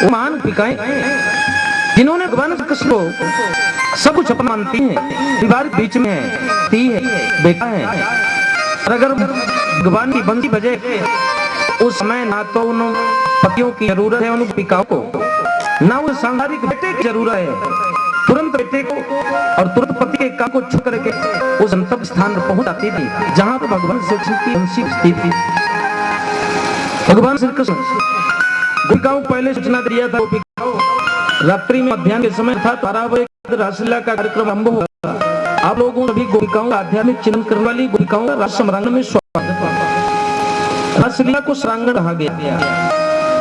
वो महान पिकाएं जिन्होंने भगवान कृष्ण को सब कुछ अपना मानती हैं, परिवार के बीच में है, ती है, बेटा है। और अगर भगवान की बंसी बजे उस समय ना तो उन पतियों की जरूरत है उन पिकाओं को, ना उस सांसारिक बेटे की जरूरत है। तुरंत बेटे को और तुरंत पति के काम को छू करके उस गंतव्य स्थान पर पहुंच जाती थी जहां पर भगवान श्री कृष्ण की बंसी बजती थी। भगवान श्री कृष्ण गोपिकाओं को पहले सूचना दिया था, रात्रि में मध्याह्न के समय था 12 बजे रासलीला का कार्यक्रम आरंभ होगा। आप लोगों सभी गोपिकाओं का आध्यात्मिक चिंतन करने वाली गोपिकाओं का रास सम्रांगण में स्वागत। रासलीला को सम्रांगण कहा गया।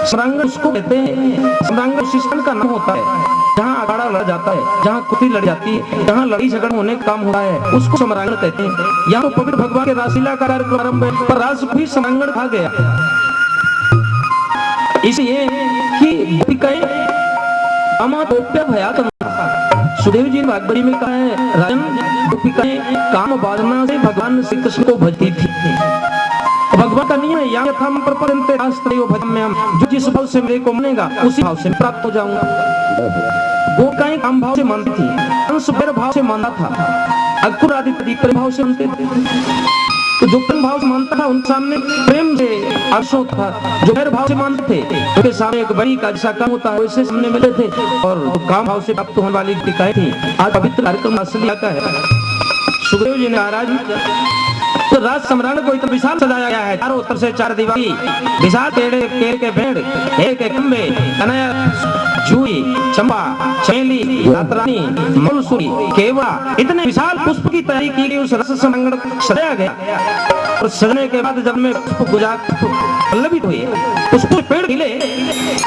सम्रांगण उसको कहते हैं, सम्रांगण उस स्थान का नाम होता है जहाँ अखाड़ा लड़ा जाता है, जहाँ कुश्ती लड़ी जाती है, जहाँ लड़ी झगड़ होने का काम होता है, उसको सम्रांगण कहते हैं। यहाँ पवित्र भगवान के रासलीला का कार्यक्रम आरंभ है, पर रास भी सम्रांगण कहा गया। इसलिए कि गोपिकाएं कामोप्य भयातम, सुदेव जी ने भागवती में कहा है, राजन गोपिकाएं काम वासना से भगवान श्री कृष्ण को भजती थी। भगवान का नियम है, यहाँ यथाम प्रपद्यन्ते शास्त्रयो भजम्यहम्, जो जिस भाव से मेरे को मानेगा उसी भाव से प्राप्त हो जाऊंगा। गोपिकाएं काम भाव से मानती थी, अंश प्रेम भाव से मानता था, अक्रूर आदि प्रेम भाव से मानते थे। तो जो प्रेम भाव से मानता था उनके सामने प्रेम से आशो था, जो प्रेम भाव से मानते थे उनके सामने एक बड़ी का जैसा काम होता है वैसे सामने मिले थे। और जो काम भाव से प्राप्त होने वाली गोपिकाएं थी। आज पवित्र कार्यक्रम रासलीला का है। सुखदेव जी ने महाराज तो राज सम्रांगण को इतना विशाल सजाया गया है, चारों तरफ से 4 दीवारी, विशाल पेड़, केले के पेड़, एक खंबे, कनैया, जूही, चंपा, चमेली, रातरानी, मलसूरी, केवा, इतने विशाल पुष्प की तैयारी की गई। उस रस सम्रांगण सजाया गया और सजने के बाद जब में पुष्प गुजार पल्लवित हुए, पुष्प पेड़ खिले,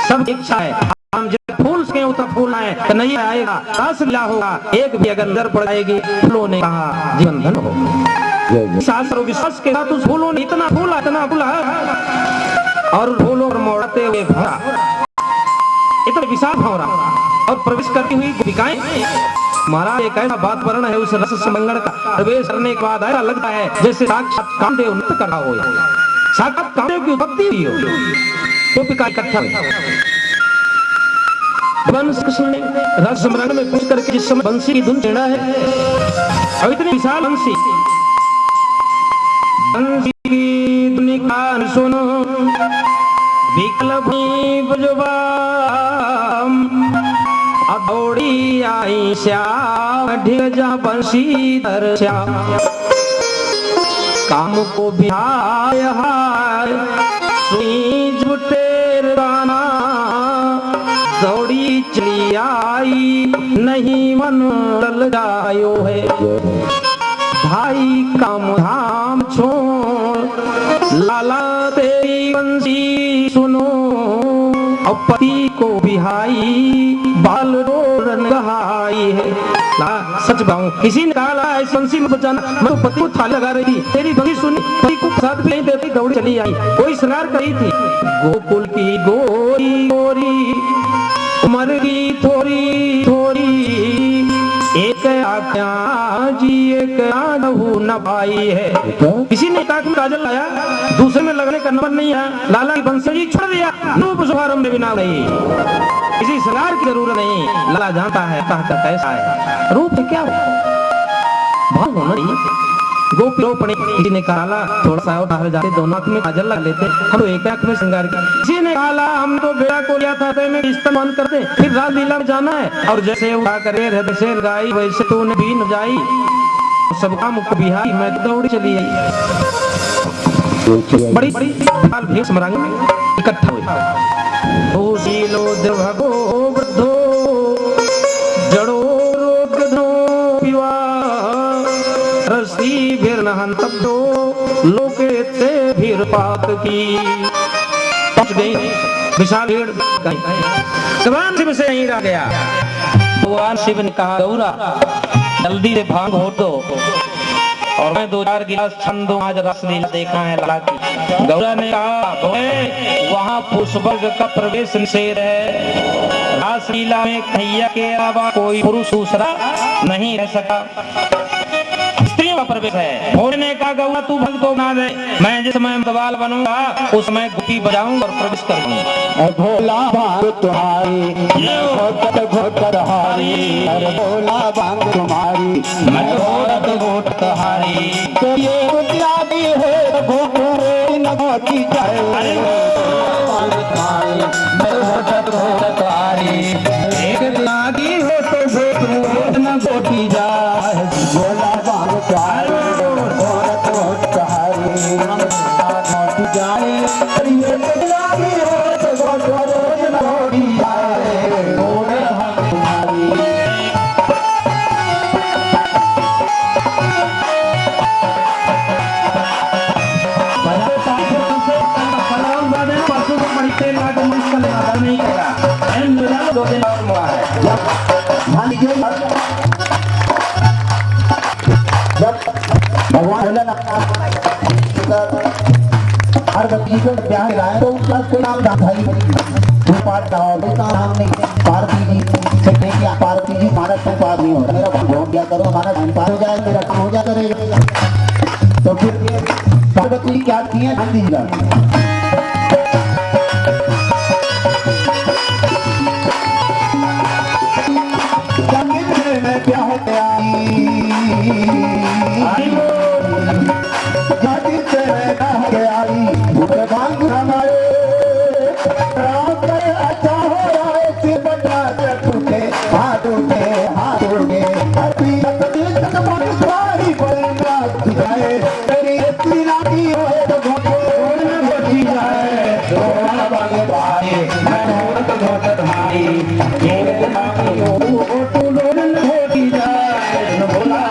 सब इच्छा है हम जब फूल सके उतना फूल आए, कन्हैया आएगा, रासलीला होगा, एक भी अगर नजर पड़ जाएगी, फूलों ने कहा जीवन धन हो। शास्त्र विश्वास के साथ उस फूलों ने इतना फूला और फूलों पर मोड़ते हुए भरा, इतना विशाल भरा और प्रवेश करती हुई गोपिकाएं। महाराज एक ऐसा बात वर्ण है उस रस सम्रांगण का, प्रवेश करने के बाद ऐसा लगता है जैसे साक्षात कामदेव नृत्य कर रहा हो, साक्षात कामदेव की उत्पत्ति हुई हो। गोपिकाएं इकट्ठा हुई। भगवान कृष्ण ने रस सम्रांगण में पहुंच करके जिस समय बंसी की धुन छेड़ा है, और इतनी विशाल बंसी की धुन का सुनो विकल बजवा दौड़ी आई श्याम ढिग जा बंसी धर श्याम, काम को बिहाय हाय सुनी झूठे गाना, दौड़ी चली आई नहीं मन डल जायो है, भाई काम धाम छोड़ लाला तेरी बंसी सुनो, और पति को बिहाई बाल रोरन गहाई है। सच कहूं किसी ने कहा इस बंसी में बचाना, मैं तो पति को थाली लगा रही थी, तेरी बंसी सुनी, पति को साथ भी नहीं देती, दौड़ी चली आई। कोई श्रृंगार करी थी, गोकुल की गोरी गोरी उमर की थोड़ी थोड़ी, एक आँखियाँ जी एक आँखों न पाई है। किसी ने काक में काजल लाया, दूसरे में लगने का नंबर नहीं है, लाला की बंसी छोड़ दिया, रूप शुभारंभ बिना नहीं, किसी श्रृंगार की जरूरत नहीं। लाला जानता है कहता कैसा है, रूप क्या हो भाव होना नहीं। गोपी रोपणी किसी ने कहा थोड़ा सा बाहर जाते, दोनों आंख में काजल लगा लेते, हम तो एक आंख में श्रृंगार की। किसी ने कहा हम तो बेड़ा को लिया था तो में इस्तेमाल करते, फिर रासलीला में जाना है, और जैसे उठा करे हृदय से गाई वैसे तूने भी न जाई, सब काम को बिहाई मैं दौड़ी चली आई। बड़ी बड़ी भीड़ सम्रांगण में इकट्ठा हुई। ओ शीलो द्रभगो वृद्धो जड़ो रोग धो पिवा रसी भीर नहंतब्दो लोके ते भीर पात की। पहुंच गई विशाल भीड़, भगवान शिव से यहीं रह गया। भगवान शिव ने कहा गौरा जल्दी से भांग हो दो और मैं 2-4 गिलास छन दूं, आज रासलीला देखना है लाला की। गौरा ने कहा वहाँ पुरुष वर्ग का प्रवेश निषेध है, रासलीला में कन्हैया के अलावा कोई पुरुष दूसरा नहीं रह सका। का प्रवेश है। भोले ने कहा गौआ तू भक्त को बना दे, मैं जिस समय मतवाल बनूंगा उस समय गुटी बजाऊंगा और प्रवेश करूंगा। भोला भांग तुम्हारी घोटत घोटत हारी, अरे भोला भांग तुम्हारी मैं घोटत घोटत हारी। तो ये बुनियादी है घोटरे न घोटी जाए, अरे भांग तुम्हारी मैं घोटत घोटत हारी, एक लागी हो तो घोट न घोटी जाए। भोला भांग तुम्हारी घोटत घोटत हारी, घोटी जाए, अरे ये बुनियादी है तो घोटरे न घोटी जाए, भोला भांग तुम्हारी। परसों को बड़ी तेल ला के मुश्किल नहीं करा, 2 दिन और मुआ है। जब भगवान भोलेनाथ हर व्यक्ति को प्यार लाए तो उसका कोई नाम भाई तू पाठ का हो, उसका नाम नहीं पार्वती जी से कहें कि पार्वती जी हमारा टाइम पार नहीं होता, मेरा भोट दिया करो, हमारा टाइम पार हो जाए, मेरा काम हो जाए करेगा। तो फिर पार्वती जी क्या किए गांधी जी का में प्यार आई जाति से कह के आई भगवान हमारे राम करे अच्छा हो रहा है, बता टूटे हाथ उठे अति तुम्हारी बरना जाए, तेरी इतनी नाटी होए तो घोटी जाए, थोड़ा बागे भाई मैं घोट घोट भाई ये नाटी हो तो लोन घोटी जाए, भोला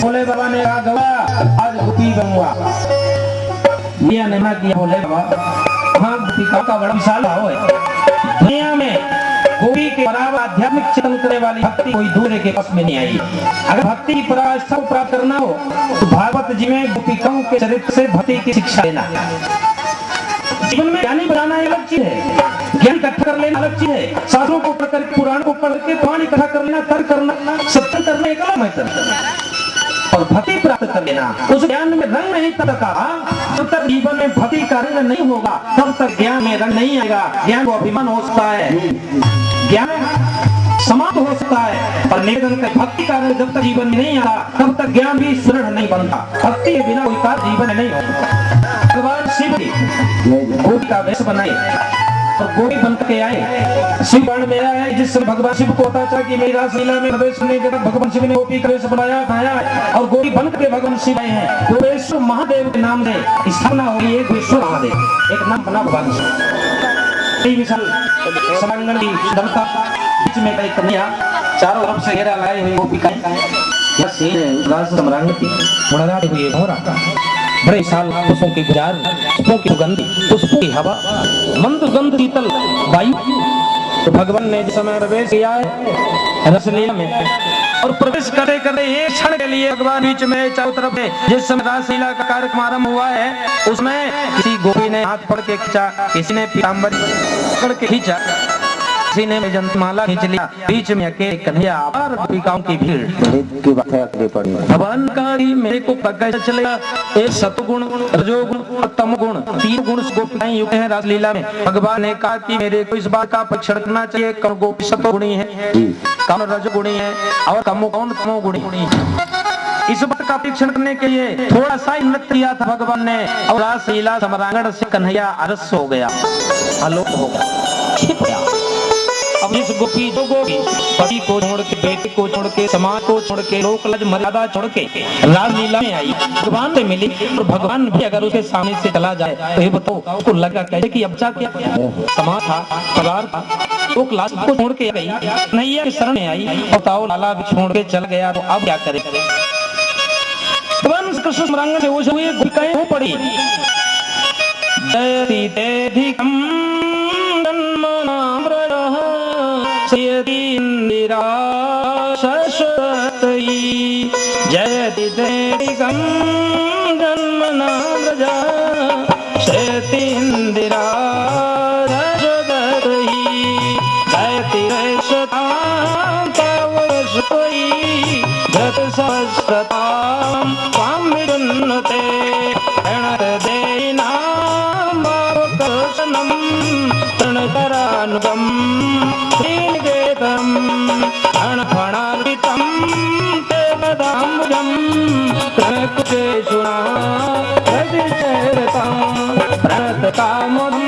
भोले बाबा ने कहा गवा आज गुपी बनूंगा। मियां ने मना किया, भोले बाबा हाँ गुपी का बड़ा विशाल भाव है, दुनिया में गोपी के बराबर आध्यात्मिक चिंतन करने वाली भक्ति कोई दूसरे के पास में नहीं आई। अगर भक्ति की पराकाष्ठा को प्राप्त करना हो तो भागवत जी में गोपिकाओं के चरित्र से भक्ति की शिक्षा लेना। जीवन में ज्ञानी बनाना एक अलग चीज है, ज्ञान इकट्ठा कर लेना अलग चीज है, शास्त्रों को पढ़ कर पुराण को पढ़ के पुराण इकट्ठा कर लेना, तर्क करना, सत्य करना एक अलग मैटर और भक्ति प्राप्त कर लेना। उस ज्ञान में रंग नहीं तब तक, जब तक जीवन में भक्ति का रंग नहीं होगा तब तक ज्ञान में रंग नहीं आएगा। ज्ञान को अभिमान हो सकता है, ज्ञान समाप्त हो सकता है, पर निवेदन का भक्ति का रंग जब तक जीवन में नहीं आता तब तक ज्ञान भी सुदृढ़ नहीं बनता। भक्ति के बिना कोई कार्य जीवन में नहीं होता। भगवान शिव गोपी का वेश बनाए और गोपी बन के आए। शिव बाण मेरा है, जिस भगवान शिव को पता चला कि मेरी रासलीला में प्रवेश करने के बाद भगवान शिव ने गोपी का वेश बनाया और गोपी बन के भगवान शिव आए हैं। गोपेश्वर महादेव के नाम से स्थापना हुई है, गोपेश्वर महादेव एक नाम बना भगवान शिव। विशाल समांगन की दमता बीच में कई कन्या चारों तरफ से घेरा लाए हुए गोपिकाएं बड़े विशाल पुष्पों की गुजार, पुष्पों की सुगंधी, पुष्पों की हवा, मंद गंध शीतल वायु। तो भगवान ने जिस समय प्रवेश किया है रसलीला में और प्रवेश करते करते एक क्षण के लिए भगवान बीच में चारों तरफ जिस समय रासलीला का कार्यक्रम आरंभ हुआ है उसमें किसी गोपी ने हाथ पकड़ के खींचा, किसी ने पीताम्बर पकड़ के खींचा, किसी ने जंतमाला खींच लिया, बीच में अकेले कन्हैया और गोपिकाओं की भीड़ की बात है पड़ी। भगवान का मेरे को कैसे चलेगा, एक सतगुण रजोगुण और तमगुण 3 गुण गोपिकाएं युक्त हैं रासलीला में। भगवान ने कहा कि मेरे को इस बात का परीक्षण करना चाहिए कौन गोपी सतोगुणी है, कौन रजोगुणी है और कौन तमोगुणी। इस बात का परीक्षण करने के लिए थोड़ा सा नृत्य किया था भगवान ने और रासलीला सम्रांगण से कन्हैया अरस हो गया, आलोक हो गया, छिप गया। अब इस गोपी जो गोपी पति को छोड़ के, बेटे को छोड़ के, समाज को छोड़ के, लोक लज मर्यादा छोड़ के रासलीला में आई, भगवान से मिली और भगवान भी अगर उसके सामने से चला जाए तो ये बताओ उसको लगा कैसे कि अब क्या समाज था, परिवार था, लोक लाज को छोड़ के गई, नैया के शरण में आई, बताओ लाला भी छोड़ के चल गया तो अब क्या करे। वंश कृष्ण स्मरण से उस हुए गुलकएं पड़ी जयति तेधिकम जन्मनाम्रजः श्रियति इंदिरा शश्वतई जयति तेधिकम जन्मनाम्रजः श्रियति इंदिरा शश्वतई जयति रेशतां पावशतई जत सहस्रतां त्वां विदुन्नते गणदेनां भावकर्षणं तृणकरानुगं श्रीनिकेतनं गणफणार्पितं ते पदाम्बुजं तृणकुचेषुणा प्रतिचेरतं प्रणतकामदं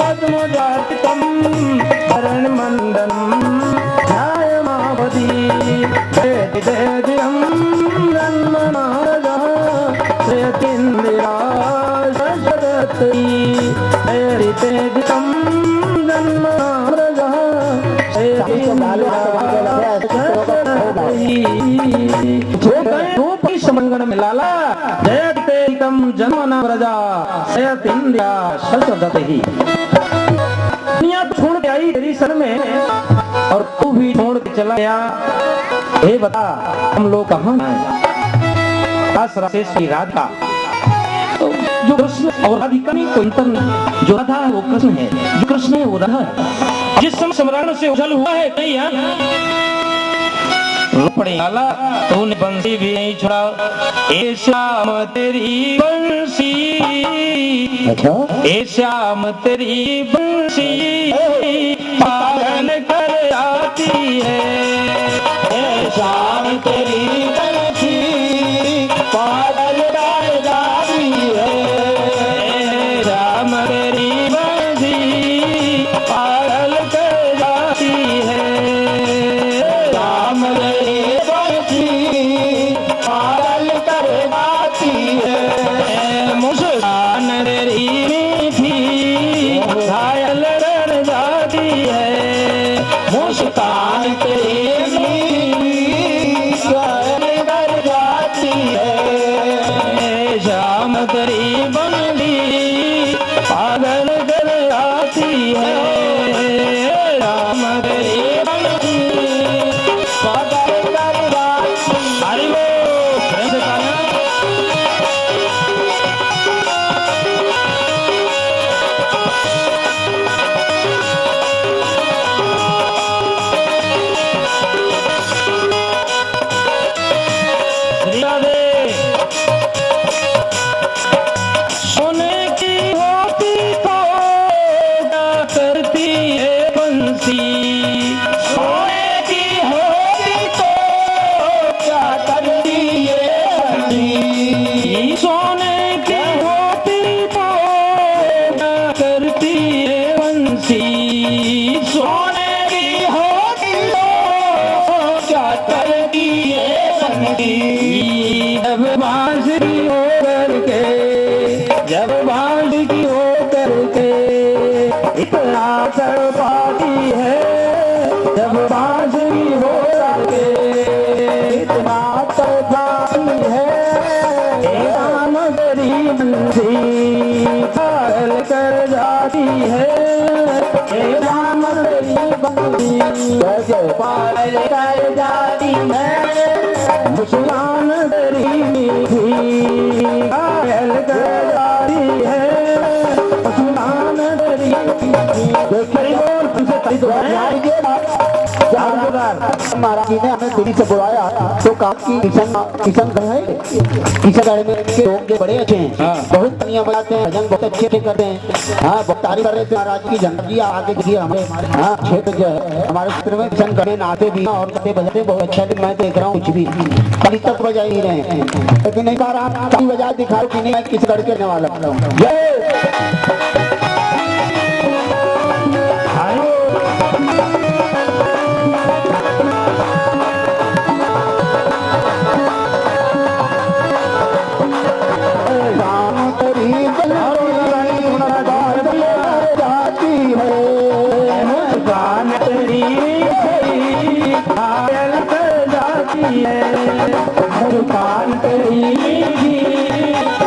पद्मजार्पितं शरणमण्डनं ध्यायमावधि जयतिं जन्मनारजः श्रेयतीन्द्रिया शश्वतई जयतिं जन्मनारजः समंगण में लाला जयतेकम जन्मनारजा श्रेयतीन्द्रिया शश्वतई दुनिया तो छोड़ के आई तेरी शरण में और तू भी छोड़ के चला गया। हे बता हम लोग कहाँ हैं? से श्री राधा तो जो कृष्ण और राधिका में कोई अंतर नहीं, जो राधा है वो कृष्ण है, जो कृष्ण है वो राधा है। जिस समय स्मरण से उछल हुआ है कहीं पड़े आला तूने बंसी भी नहीं छुड़ा ए श्याम तेरी बंसी ए श्याम तेरी बंसी पागल कर आती है ए श्याम तेरी बंसी पागल कर जाती है श्याम तेरी बंसी पागल कर जाती है श्याम तेरी बंसी पागल कर जाती है मुस्कान तेरी मीठी घायल कर जाती है मुस्कान तेरी श्याम तेरी बंदी पागल कर आती है राम तेरी बंदी पागल कर आती हरि बोल सोने की होती तो क्या करती है बंसी सोने की होती तो क्या करती है बंसी सोने की होती तो क्या करती है बंसी सोने की होती तो क्या करती है बंसी जब बांसुरी हो करके जब बांध की हो करके इतना तड़पाती है जब बांसुरी हो करके इतना तड़पाती है राम तेरी बंसी पागल कर जाती है राम तेरी बंसी पागल कर जाती है मुस्कान तेरी मीठी घायल कर जाती है मुस्कान तेरी महाराज जी ने हमें दिल्ली से बुलाया तो काम की किशन गढ़ है किशन गढ़ में के लोग जो बड़े अच्छे हैं बहुत दुनिया बजाते हैं भजन बहुत अच्छे करते हैं हाँ बहुत तारीफ कर रहे थे महाराज की जनता आगे देखिए हमारे हाँ क्षेत्र जो है हमारे क्षेत्र में किशन गढ़ नाते भी और करते बजाते बहुत अच्छा मैं देख रहा हूँ कुछ भी कल तक बजा ही रहे हैं लेकिन नहीं कहा आप बजा दिखाओ कि नहीं मैं किस गढ़ के रहने वाला हूँ घायल कर जाती दरबार तेरी भी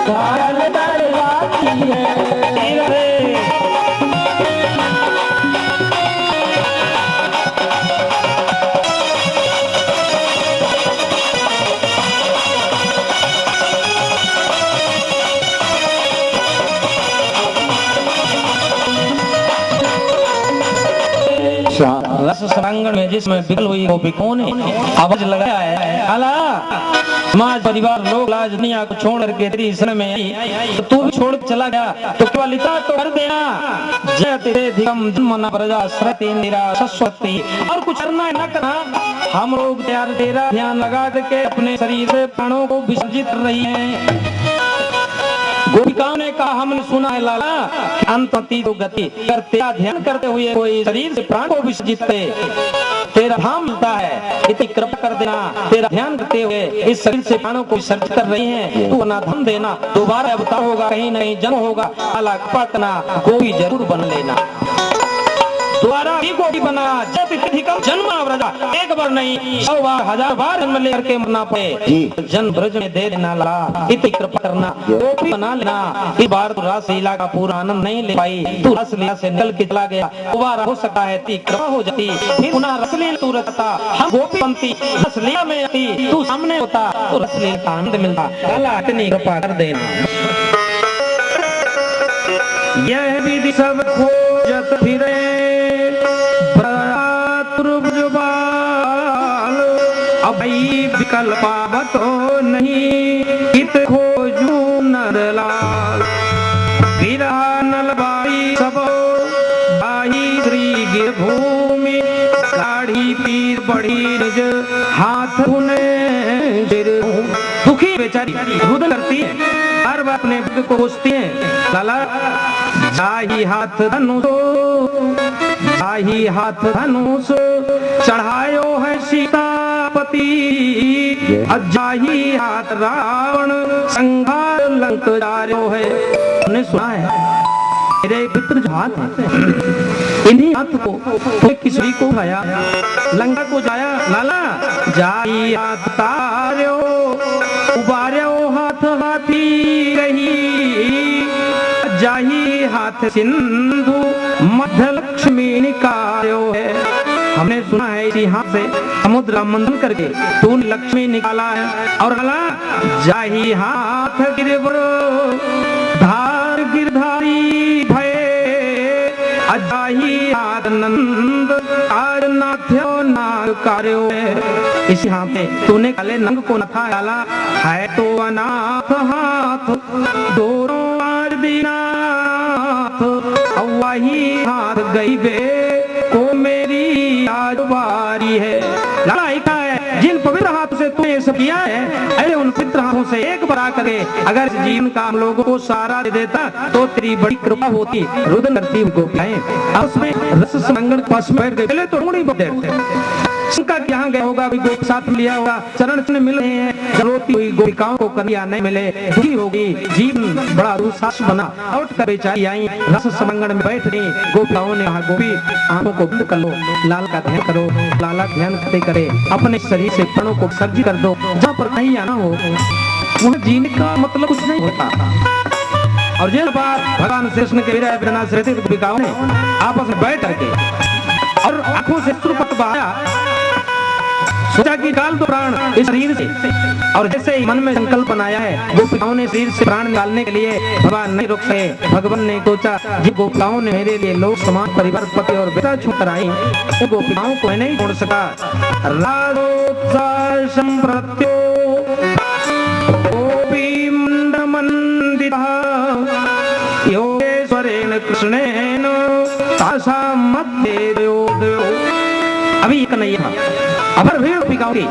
घायल दरबारी है। रस सरांगण में जिसमें बिगल हुई गोपिकों ने आवाज लगाया है, अला समाज परिवार लोग लाज दुनिया को छोड़ करके तेरी शरण में आई, तो तू भी छोड़ चला गया तो क्या लिखा तो कर देना। जय तेरे धिकम जन्मना प्रजा सरती निरा सरस्वती। और कुछ करना है ना करना, हम लोग यार तेरा ध्यान लगा के अपने शरीर से प्राणों को विसर्जित कर रही हैं। गोपिकाओं ने कहा हमने सुना है लाला अंतति तो गति कर तेरा ध्यान करते हुए कोई शरीर से प्राण को विसर्जित करे तेरा धाम मिलता है, इतनी कृपा कर देना। तेरा ध्यान करते हुए इस शरीर से प्राणों को विसर्जित कर रही हैं, तू अपना धन देना, दोबारा अवतार होगा, कहीं नहीं जन्म होगा, लाला कृपा करना, गोपी जरूर बन लेना। दोबारा भी गोपी बना, जब कम जन्म व्रजा, एक बार नहीं 100 बार 1000 बार जन्म लेकर के मरना पड़े, जन्म ब्रज में दे देना लाला, इतनी कृपा करना, गोपी बना लेना। इस बार तो रास लीला का पूरा आनंद नहीं ले पाई, तू रस लीला से निकल के चला गया, दोबारा हो सकता है इतनी कृपा हो जाती, फिर पुनः रस लीला तू रहता, हम गोपी बनती, रस लीला में आती, तू सामने होता तो रस लीला का आनंद मिलता। लाला इतनी कृपा कर देना। यह विधि सब खोजत फिरे अभई विकल्प पावतो नहीं, इत खोजू नरलाल विरहा नलबाई सबो बाई श्री गिर भूमि गाढ़ी पीर बड़ी निज हाथ उन्हें दुखी बेचारी रुदन करती है, हर बार अपने भक्त को पूछती है, लाला जाही हाथ धनुष जाही हाथ धनुष चढ़ायो है सीतापति, जाही हाथ रावण संहार लंक जार्यो है। हमने सुना है मेरे पितृ जो हाथ है इन्हीं हाथ को कोई किसी को उठाया लंका को जाया, लाला जाही हाथ तार्यो उबार्यो हाथ हाथी रही, जाही हाथ सिंधु मध्य लक्ष्मी निकायो है। हमने सुना है इसी हाथ से समुद्र मंथन करके तूने लक्ष्मी निकाला है, और जाही हाथ गिरवर धार गिरधारी भय, अजाही हाथ नंद कार नाथ्यो नाग कार्यो है। इसी हाथ से तूने काले नंग को नथा डाला है, तो अनाथ हाथ दोनों आज दीनाथ, वही हाथ गई बे को मेरी आज बारी है। लाला एक है जिन पवित्र हाथों से तूने सब किया है, अरे उन पवित्र हाथों से एक बार आकर अगर जीवन का हम लोगों को सहारा दे देता तो तेरी बड़ी कृपा होती। रुदन करती उनको उसमें रस संगण पास बैठ गए, पहले तो ढूंढी बहुत शंका यहाँ गया होगा, भी गोप साथ लिया होगा, चरण चिन्ह मिल रहे हैं, जरूरती हुई गोपिकाओं को कन्या नहीं मिले, दुखी होगी, जीवन बड़ा रूसास बना, लौट कर बेचारी आई, रस समंगण में बैठ गई। गोपिकाओं ने कहा गोपी आंखों को बंद कर लो, लाल का ध्यान करो, लाला ध्यान करते करे अपने शरीर से प्राणों को विसर्जित कर दो, जहाँ पर कहीं आना हो वहाँ जीने का मतलब कुछ नहीं होता। और जिस बार भगवान कृष्ण के विरह वेदना से रहते गोपिकाओं ने आपस में बैठ करके और आंखों से अश्रुपट बहाया, सोचा कि डाल दो प्राण इस शरीर से, और जैसे ही मन में संकल्प बनाया है गोपिकाओं ने शरीर से प्राण निकालने के लिए भगवान नहीं रोक सके। भगवान ने सोचा जिन गोपिकाओं ने मेरे लिए लोक समाज परिवार पति और बेटा छोड़कर आई, उन गोपिकाओं को मैं नहीं छोड़ सका। राधोत्साह संप्रत्यो गोपी मंड मंदितः योगेश्वरेण कृष्णेन तासां मध्ये द्वयोदयो। अभी एक नहीं था, अबर भीड़ गोपिकाओं की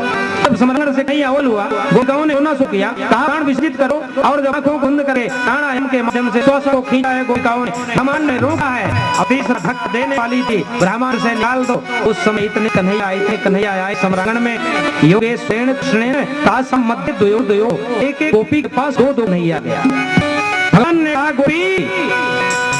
जब समरण से कहीं अवल हुआ, गोपिकाओं ने उन्ना सो किया, कहा प्राण विसर्जित करो, और जब आंखों को बंद करे प्राणायाम के माध्यम से श्वास को खींचा है गोपिकाओं ने, ब्राह्मण ने रोका है, अतिशय धक्का देने वाली थी, ब्राह्मण से निकाल दो। उस समय इतने कन्हैया आए समरांगण में, योगेश्वरेण कृष्णेन तासां मध्ये द्वयोदयो, एक एक गोपी के पास दो कन्हैया गया। भगवान ने कहा गोपी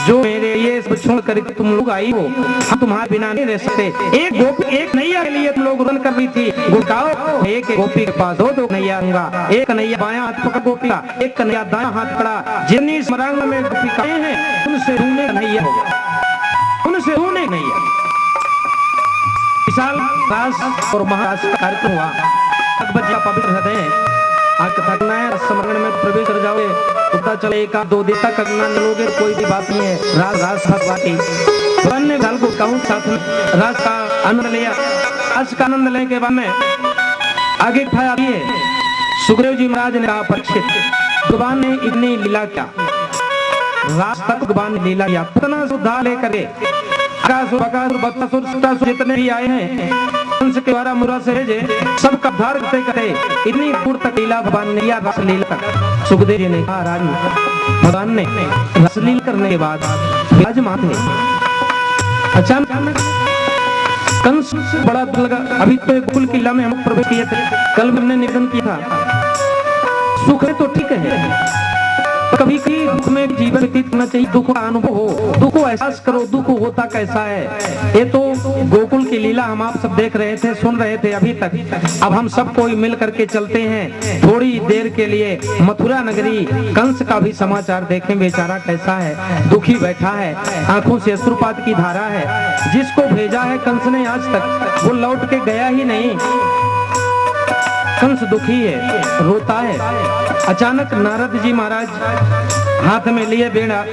जो मेरे लिए सब छोड़ कर तुम लोग आई हो, हम तुम्हारे बिना नहीं रह सकते। एक गोपी, एक नैया के लिए तुम लोग रन कर रही थी, गुटाओ एक गोपी के पास दो नैया दूंगा। एक कन्हैया बायां हाथ पकड़ गोपी का, एक कन्हैया दायां हाथ पकड़ा। जितनी स्मरांग में गोपी का हैं उनसे ढूंढने कन्हैया होगा, उनसे ढूंढने कन्हैया। विशाल रास और महाराज का कार्यक्रम हुआ। बच्चा पवित्र हृदय कथा करना है, स्मरण में प्रवेश कर जाओगे, पता चले एक दो दिन तक करना लोगे, कोई भी बात नहीं है। रास भगवान ने घाल को कहूँ साथ में रास का आनंद लिया। रास का आनंद लेने के बाद में आगे उठाया सुखदेव जी महाराज ने कहा, परीक्षित भगवान ने इतनी लीला क्या, रास तक भगवान ने लीला किया, इतना सुधा लेकर जितने भी आए हैं कंस के द्वारा मुरा से भेजे, सबका उद्धार करते करते इतनी दूर तक लीला भगवान ने या रस लीला तक। सुखदेव जी ने कहा, राज भगवान ने रस लीला करने के बाद विराजमान थे। अचानक कंस बड़ा लगा, अभी तो गोकुल किला में हम प्रवेश किए थे, कल हमने निवेदन किया था, सुख है तो ठीक है, कभी कभी दुख में जीवन व्यतीत करना चाहिए, दुख का अनुभव हो, दुख को एहसास करो, दुख होता कैसा है। ये तो गोकुल की लीला हम आप सब देख रहे थे, सुन रहे थे अभी तक। अब हम सब कोई मिल करके चलते हैं थोड़ी देर के लिए मथुरा नगरी, कंस का भी समाचार देखें, बेचारा कैसा है, दुखी बैठा है, आंखों से अश्रुपात की धारा है। जिसको भेजा है कंस ने आज तक वो लौट के गया ही नहीं, कंस दुखी है, रोता है। अचानक नारद जी महाराज हाथ में लिए बीड़ा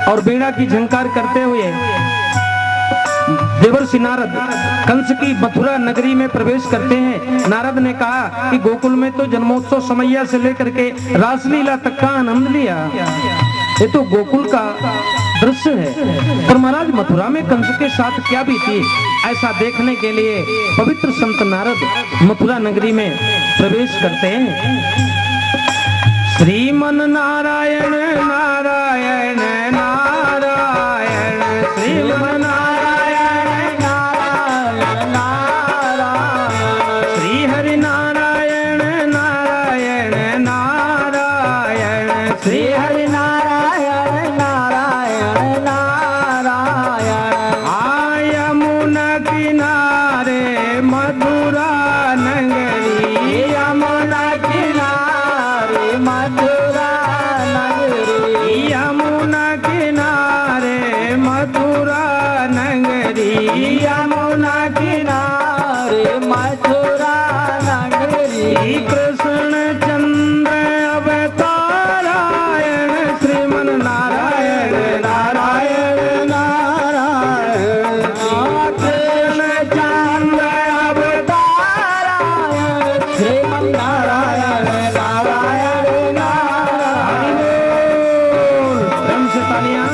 और बीड़ा की झंकार करते हुए देवर्षि नारद कंस की मथुरा नगरी में प्रवेश करते हैं। नारद ने कहा कि गोकुल में तो जन्मोत्सव समैया से लेकर के रासलीला तक का आनंद लिया, ये तो गोकुल का दृश्य है, पर महाराज मथुरा में कंस के साथ क्या बीती, ऐसा देखने के लिए पवित्र संत नारद मथुरा नगरी में प्रवेश करते हैं। श्रीमन नारायण नारायण नारायण, श्रीमन नारायण नारायण नारायण, श्री हरि नारायण नारायण नारायण, श्री हरि नारायण नारायण नारायण। यमुना किनारे मथुरा नगरी, यमुना किनारे मथुरा नगरी, यमुना किनारे मथुरा नगरी, यमुना किनारे मथुरा नगरी। कृष्ण चंद्र अवतारायण, श्रीमन नारायण नारायण नारायण, कृष्ण चंद्र अवतारायण, श्रीमन नारायण नारायण नारायण। प्रेम से तालियां।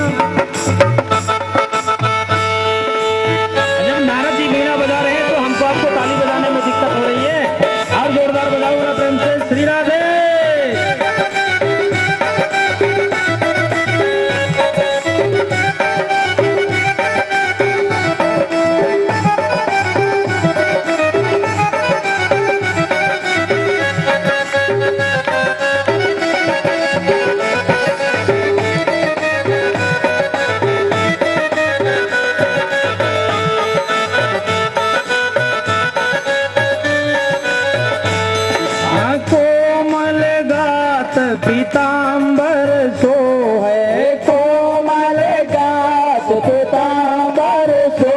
जब नारद जी बीना बजा रहे हैं तो हमको आपको ताली बजाने में दिक्कत हो रही है, और जोरदार बजाओ ना प्रेम से। श्री राधे। कोमल गात पीतांबर सो है, कोमल गात पीतांबर सो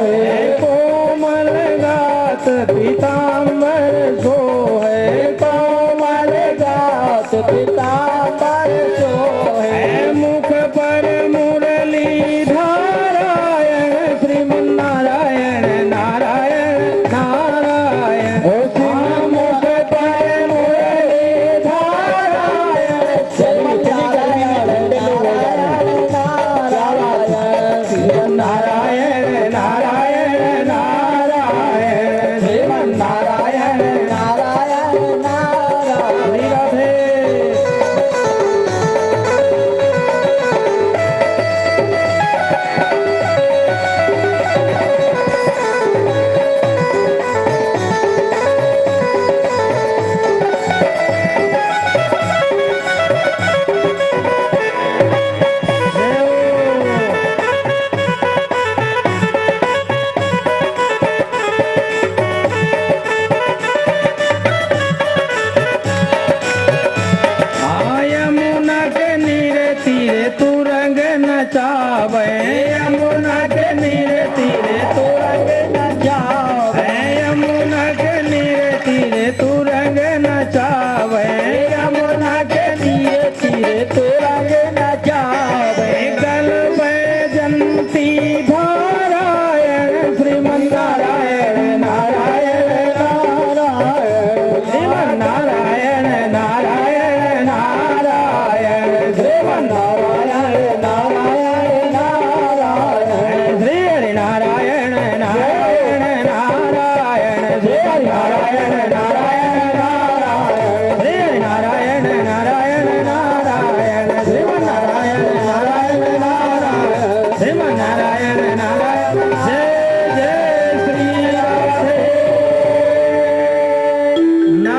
है, कोमल गात पीतांबर सो है, कोमल गात पीतांबर सो है। मुख पर मुरली धारायण, श्रीमन नारायण नारायण नारायण, मुख पर मुरली धारायण, श्रीमन नारायण नारायण नारायण नारायण नारायण, श्रीमन नारायण नारायण नारायण। राधे।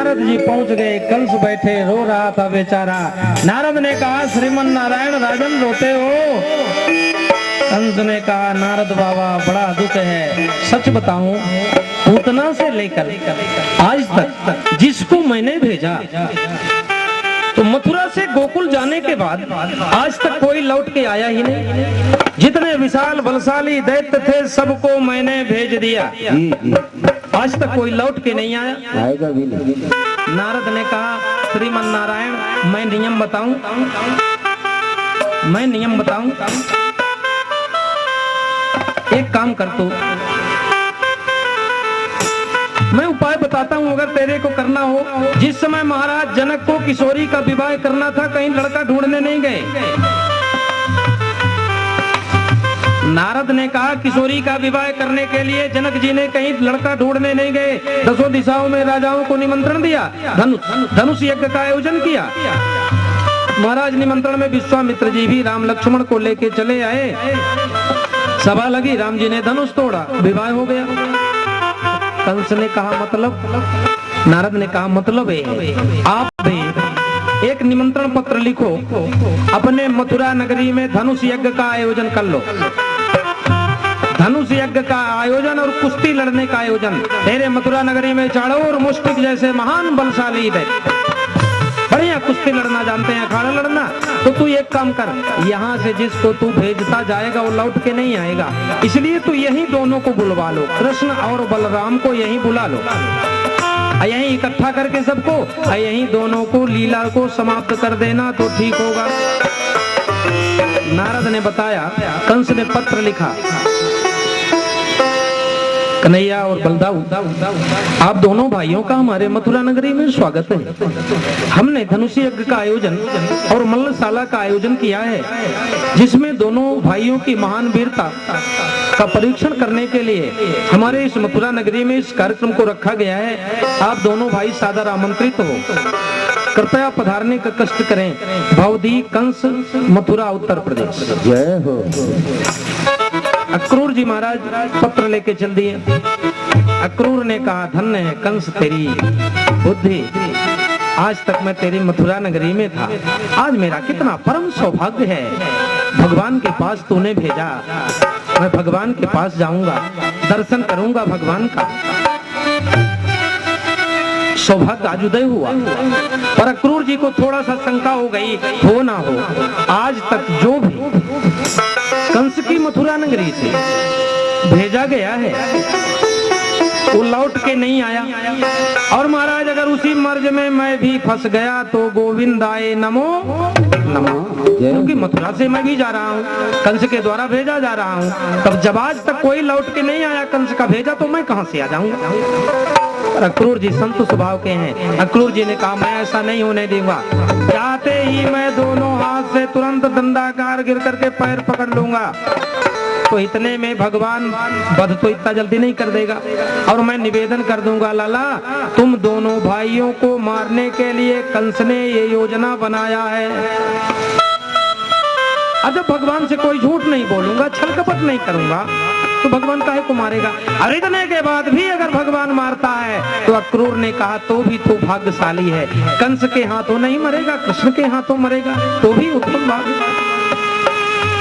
नारद जी पहुंच गए, कंस बैठे रो रहा था बेचारा। नारद ने कहा श्रीमन नारायण राजन रोते हो? कंस ने कहा नारद बाबा बड़ा दुख है, सच बताऊं पूतना से लेकर आज तक जिसको मैंने भेजा तो मथुरा से गोकुल जाने के बाद आज तक कोई लौट के आया ही नहीं। जितने विशाल बलशाली दैत्य थे सबको मैंने भेज दिया, आज तक कोई लौट के नहीं आया। आएगा भी नहीं। नारद ने कहा श्रीमन नारायण मैं नियम बताऊं, मैं नियम बताऊं, एक काम कर तू, मैं उपाय बताता हूं अगर तेरे को करना हो। जिस समय महाराज जनक को किशोरी का विवाह करना था कहीं लड़का ढूंढने नहीं गए। नारद ने कहा किशोरी का विवाह करने के लिए जनक जी ने कहीं लड़का ढूंढने नहीं गए, दसों दिशाओं में राजाओं को निमंत्रण दिया, धनुष यज्ञ का आयोजन किया। महाराज निमंत्रण में विश्वामित्र जी भी राम लक्ष्मण को लेके चले आए, सभा लगी, राम जी ने धनुष तोड़ा, विवाह हो गया। कंस ने कहा मतलब? नारद ने कहा मतलब है आप भी एक निमंत्रण पत्र लिखो, अपने मथुरा नगरी में धनुष यज्ञ का आयोजन कर लो। धनुष यज्ञ का आयोजन और कुश्ती लड़ने का आयोजन। तेरे मथुरा नगरी में चाणो और मुष्टिक जैसे महान बलशाली है, बढ़िया कुश्ती लड़ना जानते हैं, अखाड़ा लड़ना। तो तू एक काम कर, यहाँ से जिसको तू भेजता जाएगा वो लौट के नहीं आएगा, इसलिए तू यही दोनों को बुलवा लो, कृष्ण और बलराम को यहीं बुला लो, यहीं इकट्ठा करके सबको यहीं दोनों को लीला को समाप्त कर देना तो ठीक होगा। नारद ने बताया, कंस ने पत्र लिखा, कन्हैया और बलदाऊ आप दोनों भाइयों का हमारे मथुरा नगरी में स्वागत है। हमने धनुष यज्ञ का आयोजन और मल्लशाला का आयोजन किया है, जिसमें दोनों भाइयों की महान वीरता का परीक्षण करने के लिए हमारे इस मथुरा नगरी में इस कार्यक्रम को रखा गया है। आप दोनों भाई सादर आमंत्रित हो, कृपया पधारने का कष्ट करें। भवदी कंस, मथुरा, उत्तर प्रदेश। जय हो। अक्रूर जी महाराज पत्र लेके चल दिए। अक्रूर ने कहा धन्य है कंस तेरी बुद्धि, आज तक मैं तेरी मथुरा नगरी में था, आज मेरा कितना परम सौभाग्य है, भगवान के पास तूने भेजा, मैं भगवान के पास जाऊंगा, दर्शन करूंगा भगवान का। सौभाग्य आज उदय हुआ। पर अक्रूर जी को थोड़ा सा शंका हो गई, हो ना हो आज तक जो भी कंस की मथुरा नगरी से भेजा गया है वो लौट के नहीं आया, और महाराज अगर उसी मर्ज में मैं भी फंस गया तो गोविंदाय नमो नमो, क्योंकि मथुरा से मैं भी जा रहा हूँ, कंस के द्वारा भेजा जा रहा हूँ। तब जब आज तक कोई लौट के नहीं आया कंस का भेजा तो मैं कहां से आ जाऊंगा। पर अक्रूर जी संत स्वभाव के हैं। अक्रूर जी ने कहा मैं ऐसा नहीं होने दूंगा, जाते ही मैं दोनों हाथ से तुरंत दंडाकार गिर करके पैर पकड़ लूंगा, तो इतने में भगवान वध तो इतना जल्दी नहीं कर देगा, और मैं निवेदन कर दूंगा लाला तुम दोनों भाइयों को मारने के लिए कंस ने ये योजना बनाया है। अजब भगवान से कोई झूठ नहीं बोलूंगा, छल कपट नहीं करूंगा, तो भगवान काहे को मारेगा। और इतने के बाद भी अगर भगवान मारता है तो अक्रूर ने कहा तो भी तू भाग्यशाली है, कंस के हाथों नहीं मरेगा, कृष्ण के हाथों मरेगा तो भी उत्तम भाग्य।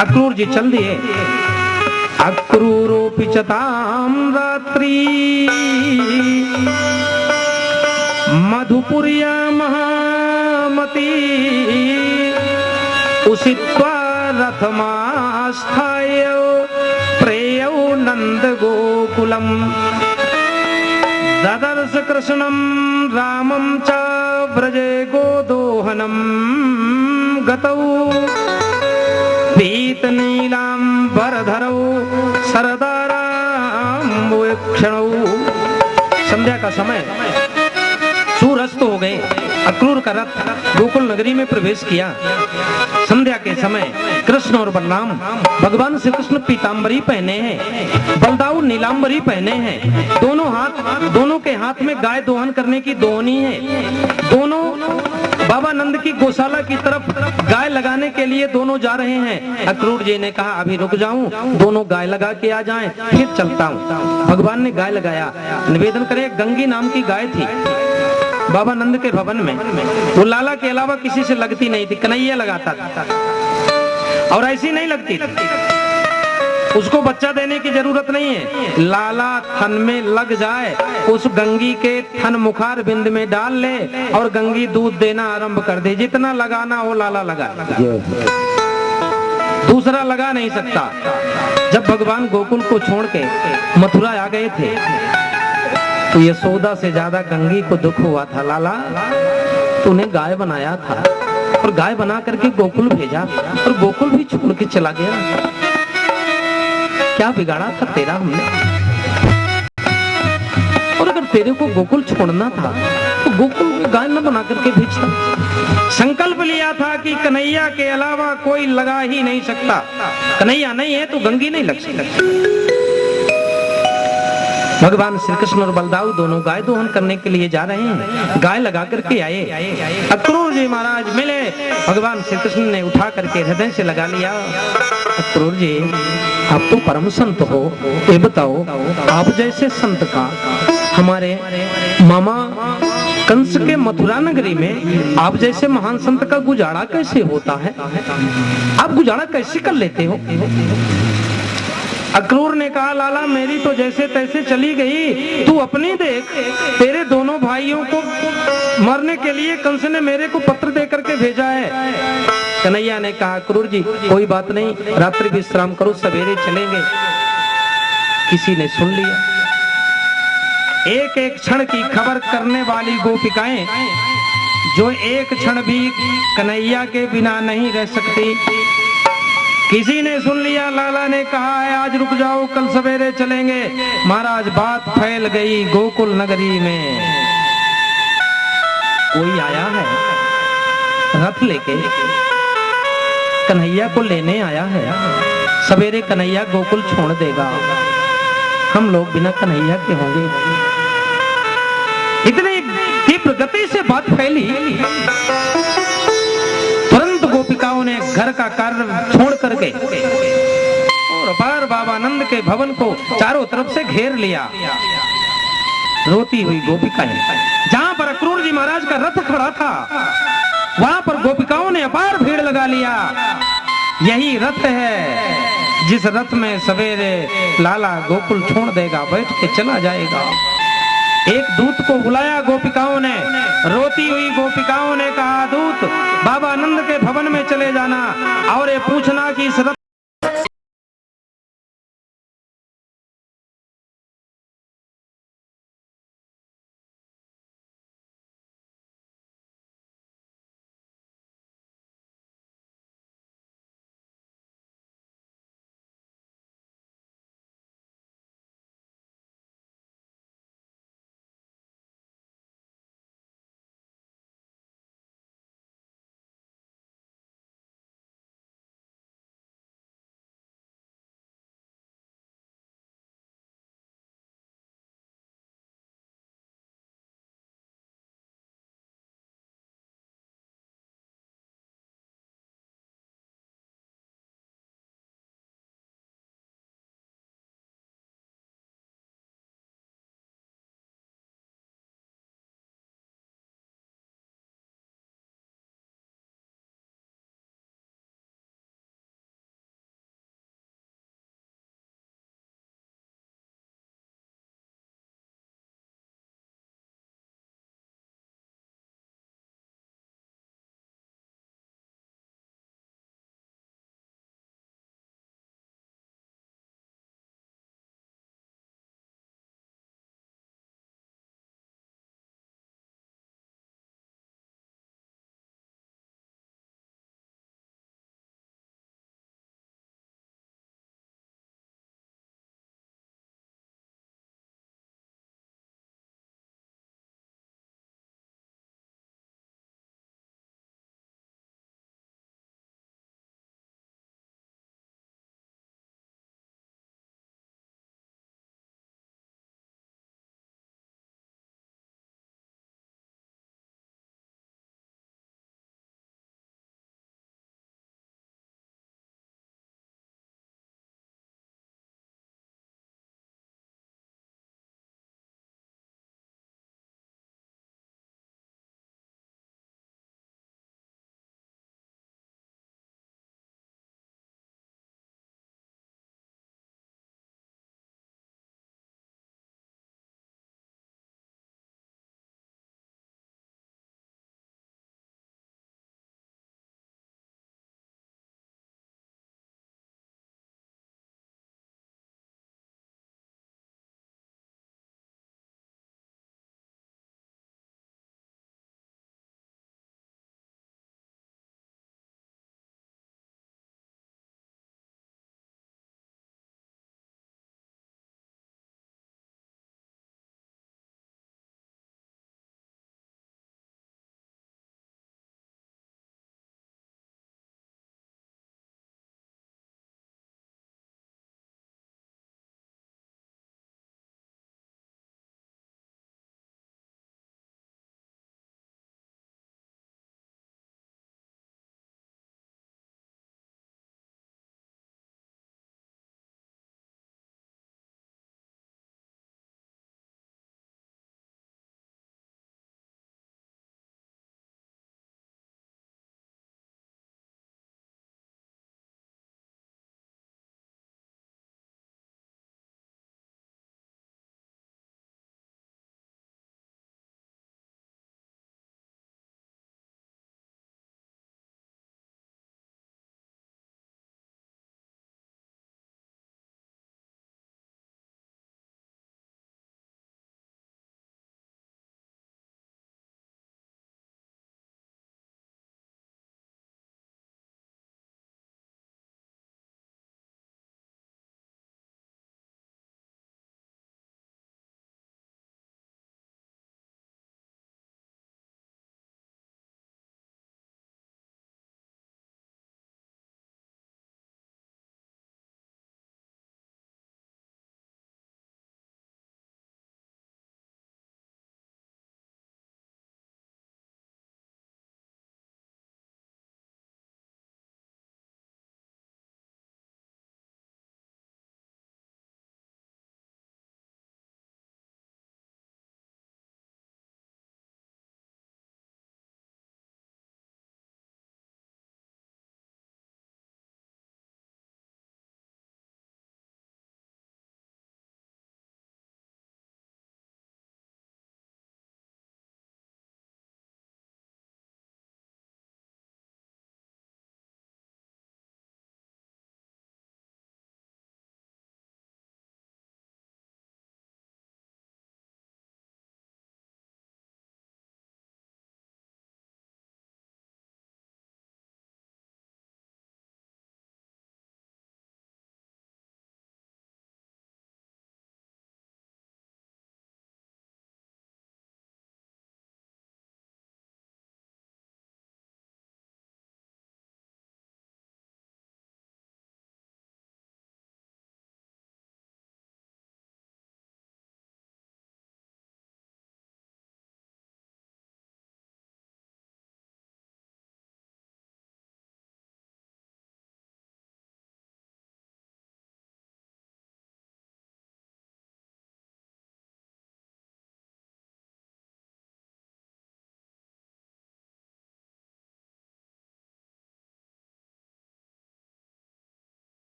अक्रूर जी चल दिए। अक्रूरोऽपि च तां रात्रि मधुपुर्या महामती उषित्वा रथमास्थाय प्रेयौ नंद गोकुलम ददर्श कृष्णं रामं च व्रजे गोदोहनं गतौ पीत नीलांबरधरौ सरदाराम्बुक्षणौ। संध्या का समय, सूर्यास्त हो गए। अक्रूर का रथ गोकुल नगरी में प्रवेश किया। संध्या के समय कृष्ण और बलराम, भगवान श्री कृष्ण पीतांबरी पहने हैं, बलदाऊ नीलांबरी पहने हैं, दोनों के हाथ में गाय दोहन करने की दोहनी है, दोनों बाबा नंद की गौशाला की तरफ गाय लगाने के लिए दोनों जा रहे हैं। अक्रूर जी ने कहा अभी रुक जाऊं, दोनों गाय लगा के आ जाएं, फिर चलता हूं। भगवान ने गाय लगाया। निवेदन करें, गंगी नाम की गाय थी, बाबा नंद के भवन में। वो लाला के अलावा किसी से लगती नहीं थी, कन्हैया लगाता था। और ऐसी नहीं लगती थी, उसको बच्चा देने की जरूरत नहीं है। लाला थन में लग जाए, उस गंगी के थन मुखार बिंद में डाल ले और गंगी दूध देना आरंभ कर दे। जितना लगाना हो लाला लगा, दूसरा लगा नहीं सकता। जब भगवान गोकुल को छोड़ के मथुरा आ गए थे तो यशोदा से ज्यादा गंगी को दुख हुआ था। लाला तूने गाय बनाया था और गाय बना करके गोकुल भेजा और गोकुल भी छोड़ के चला गया, क्या बिगाड़ा था तेरा हमने? और अगर तेरे को गोकुल छोड़ना था तो गोकुल में गाय न बना करके भेजता। संकल्प लिया था कि कन्हैया के अलावा कोई लगा ही नहीं सकता। कन्हैया नहीं है तो गंगी नहीं लग सकती। भगवान श्री कृष्ण और बलदाऊ दोनों गाय दोहन करने के लिए जा रहे हैं। गाय लगा करके आए, अक्रूर जी महाराज मिले। भगवान श्री कृष्ण ने उठा करके हृदय से लगा लिया। अक्रूर जी आप तो परम संत हो, ये बताओ आप जैसे संत का हमारे मामा कंस के मथुरा नगरी में आप जैसे महान संत का गुजारा कैसे होता है? आप गुजारा कैसे कर लेते हो? अक्रूर ने कहा लाला मेरी तो जैसे तैसे चली गई, तू अपनी देख। तेरे दोनों भाइयों को मरने के लिए कंस ने मेरे को पत्र दे करके भेजा है। कन्हैया ने कहा अक्रूर जी कोई बात नहीं, रात्रि विश्राम करो, सवेरे चलेंगे। किसी ने सुन लिया। एक एक क्षण की खबर करने वाली गोपिकाएं जो एक क्षण भी कन्हैया के बिना नहीं रह सकती, किसी ने सुन लिया। लाला ने कहा है आज रुक जाओ, कल सवेरे चलेंगे। महाराज बात फैल गई गोकुल नगरी में। कोई आया है रथ लेके, कन्हैया को लेने आया है। सवेरे कन्हैया गोकुल छोड़ देगा, हम लोग बिना कन्हैया के होंगे। इतनी तीव्र गति से बात फैली, तुरंत गोपिकाओं ने घर का कार्य छोड़ करके और बार बाबा नंद के भवन को चारों तरफ से घेर लिया। रोती हुई गोपिकाएं, जहां पर अक्रूर जी महाराज का रथ खड़ा था वहां पर गोपिकाओं ने अपार भीड़ लगा लिया। यही रथ है जिस रथ में सवेरे लाला गोकुल छोड़ देगा, बैठ के चला जाएगा। एक दूत को बुलाया गोपिकाओं ने, रोती हुई गोपिकाओं ने कहा दूत बाबा नंद के भवन में चले जाना और ये पूछना कि इस रथ